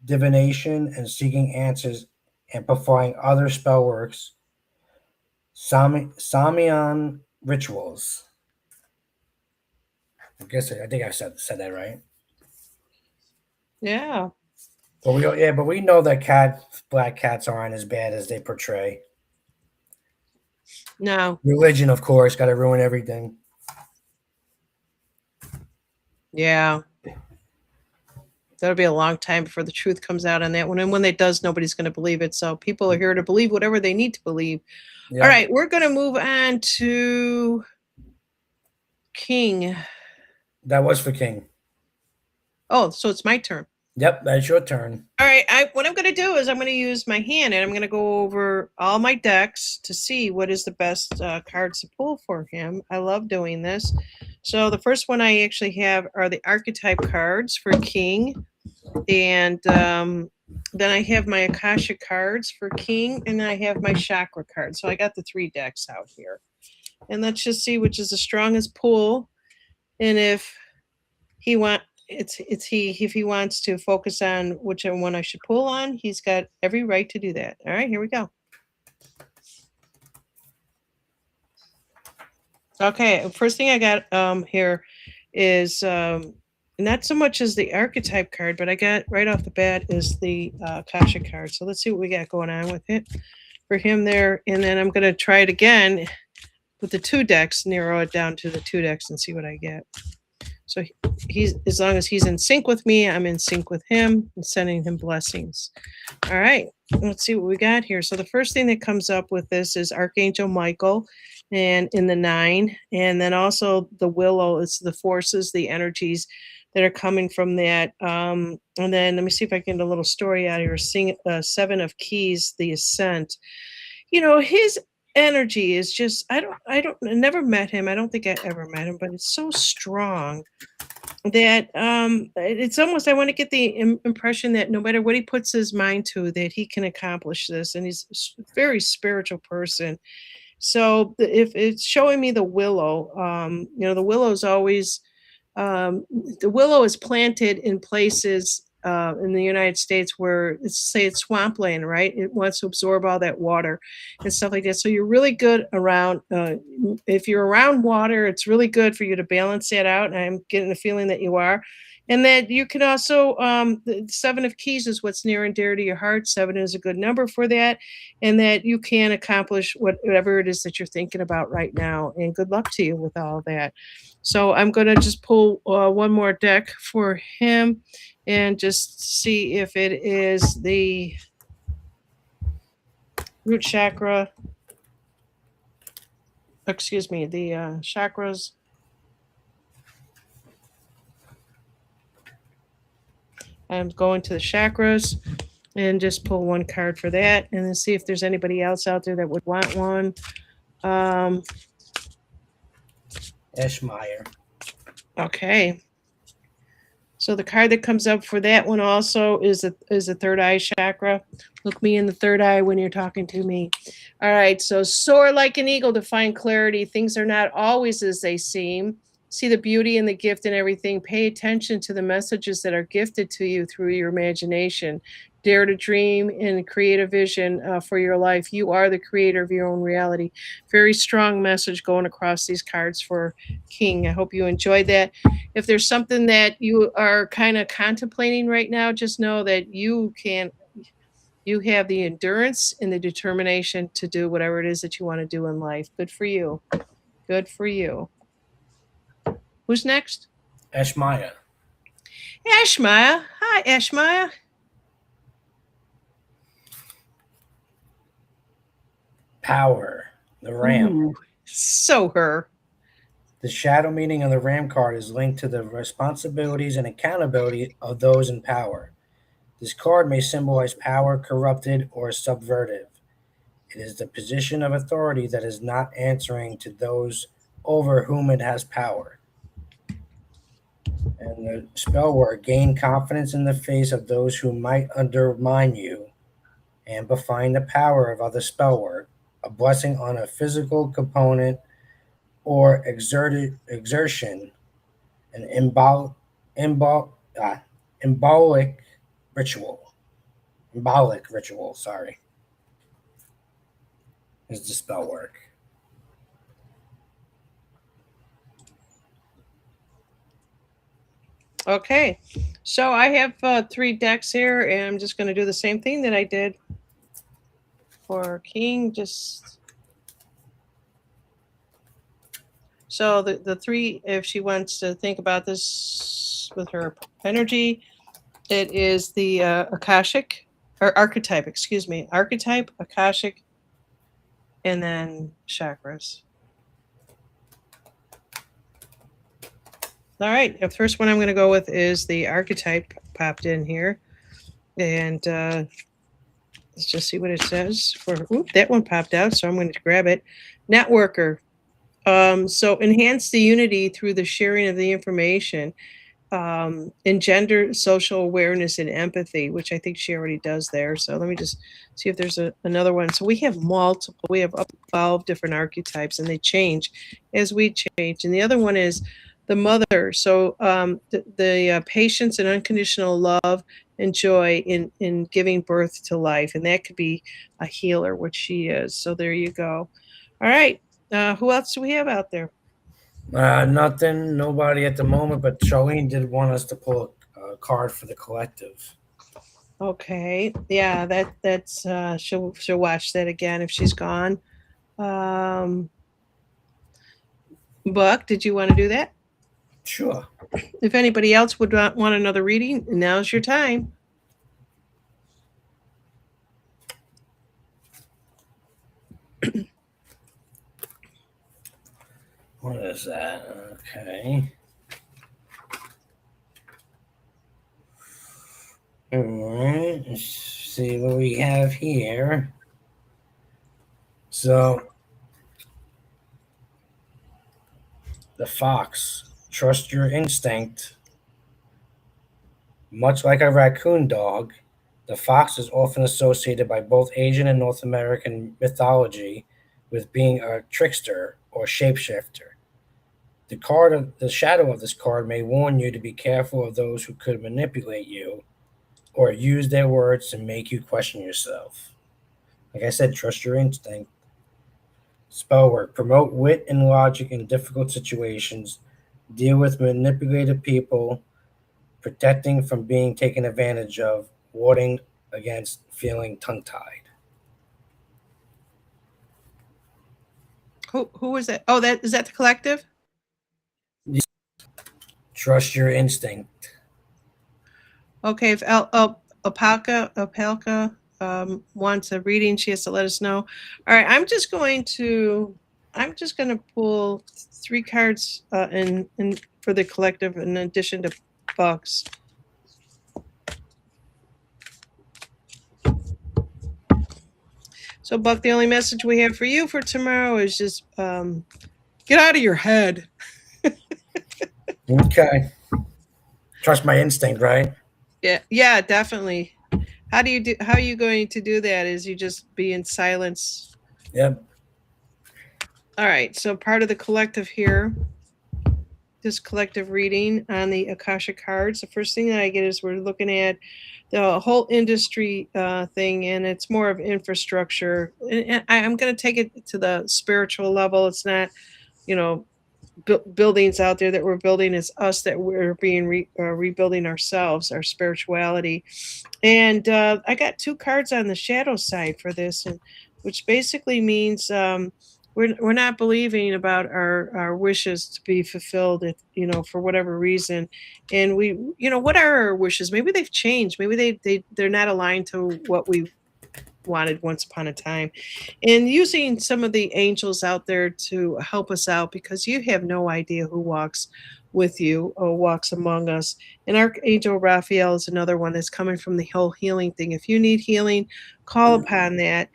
Speaker 2: divination, and seeking answers, amplifying other spell works, Samian rituals. I think I said that right.
Speaker 1: Yeah.
Speaker 2: But we know that black cats aren't as bad as they portray.
Speaker 1: No.
Speaker 2: Religion, of course, got to ruin everything.
Speaker 1: Yeah. That'll be a long time before the truth comes out on that one. And when it does, nobody's going to believe it. So people are here to believe whatever they need to believe. All
Speaker 2: Yep,
Speaker 1: right, we're going to move on to King.
Speaker 2: that was for King.
Speaker 1: Oh, so it's my turn.
Speaker 2: Yep, that's your turn.
Speaker 1: All right, what I'm going to do is I'm going to use my hand and I'm going to go over all my decks to see what is the best cards to pull for him. I love doing this. So the first one I actually have are the archetype cards for King. And then I have my Akasha cards for King, and then I have my chakra cards. So I got the 3 decks out here. And let's just see which is the strongest pull. And if he if he wants to focus on which one I should pull on, he's got every right to do that. All right, here we go. Okay, first thing I got here is not so much as the archetype card, but I got right off the bat is the Akasha card. So let's see what we got going on with it for him there. And then I'm going to try it again with the 2 decks, narrow it down to the 2 decks and see what I get. So he's, as long as he's in sync with me, I'm in sync with him and sending him blessings. All right, let's see what we got here. So the first thing that comes up with this is Archangel Michael, and in the 9, and then also the willow. It's the forces, the energies that are coming from that. And then let me see if I can get a little story out here. 7 of Keys, the ascent. His energy is just, I never met him. I don't think I ever met him, but it's so strong that it's almost, I want to get the impression that no matter what he puts his mind to, that he can accomplish this. And he's a very spiritual person. So if it's showing me the willow, the willow is always, the willow is planted in places in the United States where it's swampland, right? It wants to absorb all that water and stuff like that. So you're really good around, if you're around water, it's really good for you to balance that out. And I'm getting the feeling that you are. And that you can also, the 7 of Keys is what's near and dear to your heart. 7 is a good number for that. And that you can accomplish whatever it is that you're thinking about right now. And good luck to you with all of that. So I'm going to just pull one more deck for him and just see if it is the root chakra. Excuse me, the chakras. I'm going to the chakras and just pull one card for that, and then see if there's anybody else out there that would want one.
Speaker 2: Eschmeyer.
Speaker 1: Okay. So the card that comes up for that one also is a third eye chakra. Look me in the third eye when you're talking to me. All right. So soar like an eagle to find clarity. Things are not always as they seem. see the beauty and the gift in everything. Pay attention to the messages that are gifted to you through your imagination. Dare to dream and create a vision for your life. You are the creator of your own reality. Very strong message going across these cards for King. I hope you enjoyed that. If there's something that you are kind of contemplating right now, just know that you have the endurance and the determination to do whatever it is that you want to do in life. Good for you. Good for you. Who's next?
Speaker 2: Ashmaya.
Speaker 1: Ashmaya. Hi, Ashmaya.
Speaker 2: Power. The Ram.
Speaker 1: Ooh, so her.
Speaker 2: The shadow meaning of the Ram card is linked to the responsibilities and accountability of those in power. This card may symbolize power corrupted or subvertive. It is the position of authority that is not answering to those over whom it has power. And the spell word, gain confidence in the face of those who might undermine you. Amplifying the power of other spell word, a blessing on a physical component or exertion, an embolic ritual. Embolic ritual, sorry, is the spell work.
Speaker 1: Okay. So I have 3 decks here, and I'm just going to do the same thing that I did for King. Just so the 3, if she wants to think about this with her energy, it is the Akashic, or archetype, excuse me. Archetype, Akashic, and then chakras. All right. The first one I'm going to go with is the archetype popped in here. And let's just see what it says. That one popped out, so I'm going to grab it. Networker. So enhance the unity through the sharing of the information. Engender social awareness and empathy, which I think she already does there. So let me just see if there's another one. So we have multiple. We have up to 12 different archetypes, and they change as we change. And the other one is the mother. So the patience and unconditional love and joy in giving birth to life. And that could be a healer, which she is. So there you go. All right. Who else do we have out there?
Speaker 2: Nothing, nobody at the moment, but Charlene did want us to pull a card for the collective.
Speaker 1: Okay. Yeah, that's she'll watch that again if she's gone. Buck, did you want to do that?
Speaker 2: Sure.
Speaker 1: If anybody else would want another reading, now's your time.
Speaker 2: What is that? Okay. All right. Let's see what we have here. So, the fox. Trust your instinct. Much like a raccoon dog, the fox is often associated by both Asian and North American mythology with being a trickster or shapeshifter. The shadow of this card may warn you to be careful of those who could manipulate you or use their words to make you question yourself. Like I said, trust your instinct. Spell work. Promote wit and logic in difficult situations. Deal with manipulative people. Protecting from being taken advantage of. Warding against feeling tongue-tied.
Speaker 1: Who was that? Oh, that is that the collective?
Speaker 2: Trust your instinct.
Speaker 1: Okay, if Apalka wants a reading, she has to let us know. All right, I'm just going to pull 3 cards in for the collective in addition to Buck's. So, Buck, the only message we have for you for tomorrow is just get out of your head.
Speaker 2: Okay. Trust my instinct, right?
Speaker 1: Yeah, definitely. How are you going to do that? Is you just be in silence?
Speaker 2: Yep.
Speaker 1: All right. So part of the collective here this collective reading on the Akasha cards, the first thing that I get is we're looking at the whole industry thing, and it's more of infrastructure. And I'm going to take it to the spiritual level. It's not, you know, buildings out there that we're building. It's us that we're being rebuilding ourselves, our spirituality. And I got two cards on the shadow side for this, and which basically means we're not believing about our wishes to be fulfilled, if, for whatever reason. And we, what are our wishes? Maybe they've changed. Maybe they're not aligned to what we wanted once upon a time, and using some of the angels out there to help us out, because you have no idea who walks with you or walks among us. And Archangel Raphael is another one that's coming from the whole healing thing. If you need healing, call upon that.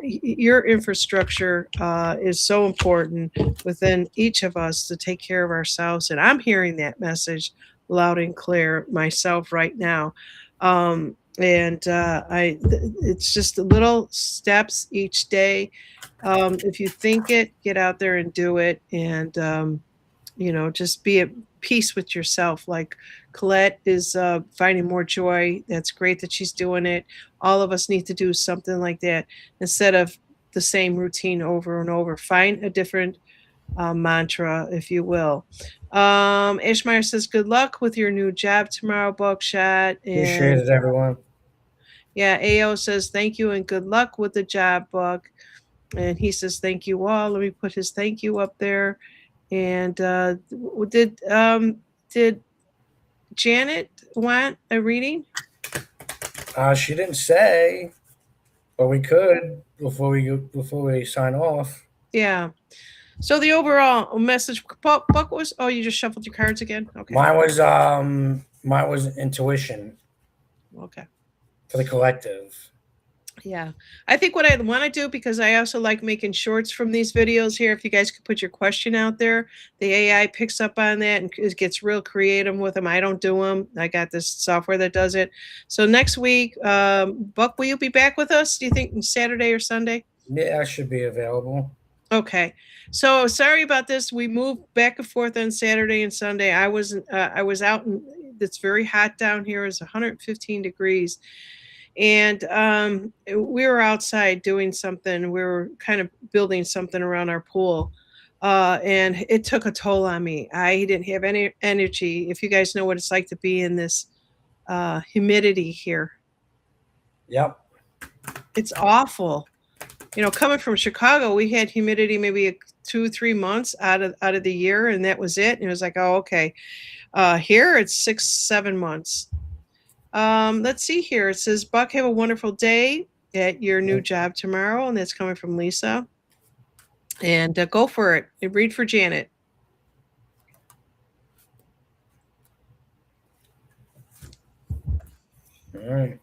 Speaker 1: Your infrastructure is so important within each of us to take care of ourselves, and I'm hearing that message loud and clear myself right now. And it's just little steps each day. If you think it, get out there and do it, and just be at peace with yourself. Like Colette is finding more joy. That's great that she's doing it. All of us need to do something like that instead of the same routine over and over. Find a different mantra, if you will. Ishmael says, "Good luck with your new job tomorrow, Buckshot."
Speaker 2: Appreciate
Speaker 1: And
Speaker 2: it, everyone.
Speaker 1: yeah, AO says, "Thank you and good luck with the job, Buck." And he says, "Thank you all." Let me put his thank you up there. And did Janet want a reading?
Speaker 2: She didn't say, but we could before we sign off.
Speaker 1: Yeah. So the overall message, Buck, was, oh, you just shuffled your cards again? Okay.
Speaker 2: Mine was intuition
Speaker 1: Okay.
Speaker 2: for the collective.
Speaker 1: Yeah. I think what I want to do, because I also like making shorts from these videos here, if you guys could put your question out there, the AI picks up on that and it gets real creative with them. I don't do them. I got this software that does it. So next week, Buck, will you be back with us? Do you think Saturday or Sunday?
Speaker 2: Yeah, I should be available.
Speaker 1: Okay. So sorry about this. We moved back and forth on Saturday and Sunday. I was out and it's very hot down here. It's 115 degrees. And we were outside doing something. We were kind of building something around our pool. And it took a toll on me. I didn't have any energy. If you guys know what it's like to be in this humidity here,
Speaker 2: Yep.
Speaker 1: it's awful. Coming from Chicago, we had humidity maybe 2-3 months out of the year, and that was it. And it was like, oh, okay. Here it's 6-7 months. Let's see here. It says, Buck, have a wonderful day at your new job tomorrow. And that's coming from Lisa. And go for it. Read for Janet.
Speaker 2: All right.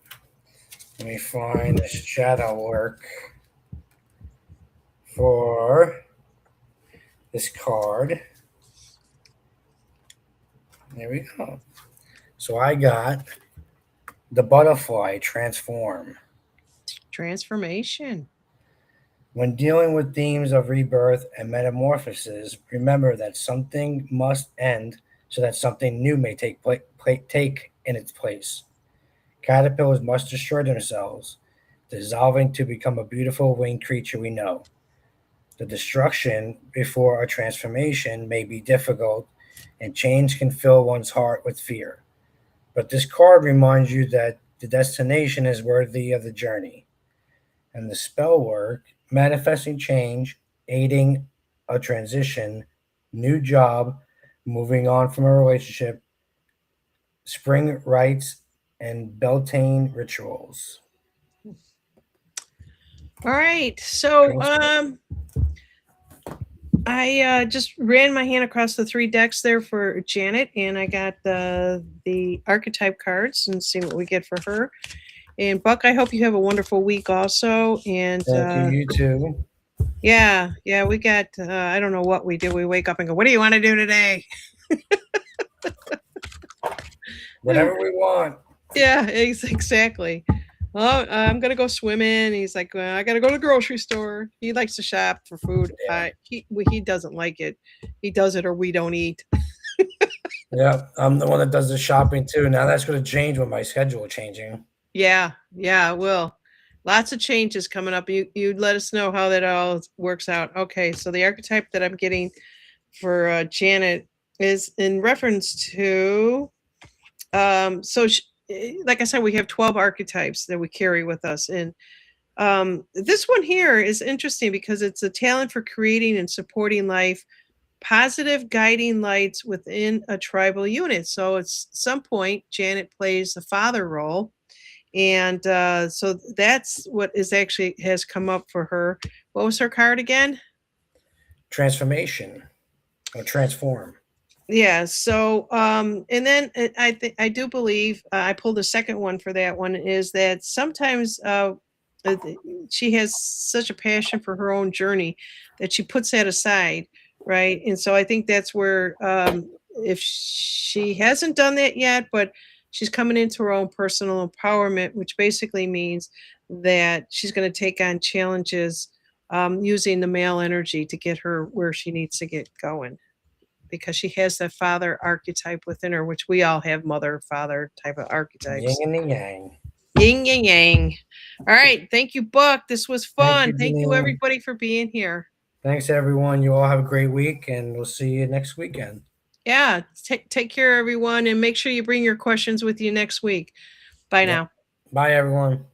Speaker 2: Let me find the shadow work for this card. There we go. So I got the butterfly transform.
Speaker 1: Transformation.
Speaker 2: When dealing with themes of rebirth and metamorphosis, remember that something must end so that something new may take in its place. Caterpillars must destroy themselves, dissolving to become a beautiful winged creature we know. The destruction before a transformation may be difficult, and change can fill one's heart with fear. But this card reminds you that the destination is worthy of the journey. And the spell work, manifesting change, aiding a transition, new job, moving on from a relationship, spring rites, and Beltane rituals.
Speaker 1: All right. So I just ran my hand across the 3 decks there for Janet, and I got the archetype cards and see what we get for her. And Buck, I hope you have a wonderful week also. And
Speaker 2: thank you, you too.
Speaker 1: Yeah, we got, I don't know what we do. We wake up and go, what do you want to do today?
Speaker 2: Whatever we want.
Speaker 1: Yeah, exactly. Well, I'm going to go swimming. He's like, well, I got to go to the grocery store. He likes to shop for food.
Speaker 2: Yeah.
Speaker 1: He doesn't like it. He does it or we don't eat.
Speaker 2: Yeah, I'm the one that does the shopping too. Now that's going to change with my schedule changing.
Speaker 1: Yeah, yeah, it will. Lots of changes coming up. You let us know how that all works out. Okay, so the archetype that I'm getting for Janet is in reference to like I said, we have 12 archetypes that we carry with us, and this one here is interesting because it's a talent for creating and supporting life, positive guiding lights within a tribal unit. So it's some point Janet plays the father role, and so that's what is actually has come up for her. What was her card again?
Speaker 2: Transformation or transform.
Speaker 1: Yeah. So, and then I do believe I pulled a second one for that one is that sometimes uh, she has such a passion for her own journey that she puts that aside, right? And so I think that's where if she hasn't done that yet, but she's coming into her own personal empowerment, which basically means that she's going to take on challenges using the male energy to get her where she needs to get going because she has that father archetype within her, which we all have mother, father type of
Speaker 2: Yin
Speaker 1: archetypes.
Speaker 2: and the yang.
Speaker 1: Yin yang yang. All right. Thank you, Buck. This was
Speaker 2: Thank
Speaker 1: fun.
Speaker 2: you,
Speaker 1: Thank you,
Speaker 2: Janine.
Speaker 1: everybody, for being here.
Speaker 2: Thanks, everyone. You all have a great week, and we'll see you next weekend.
Speaker 1: Yeah. Take care, everyone, and make sure you bring your questions with you next week. Bye
Speaker 2: Yep.
Speaker 1: now.
Speaker 2: Bye, everyone.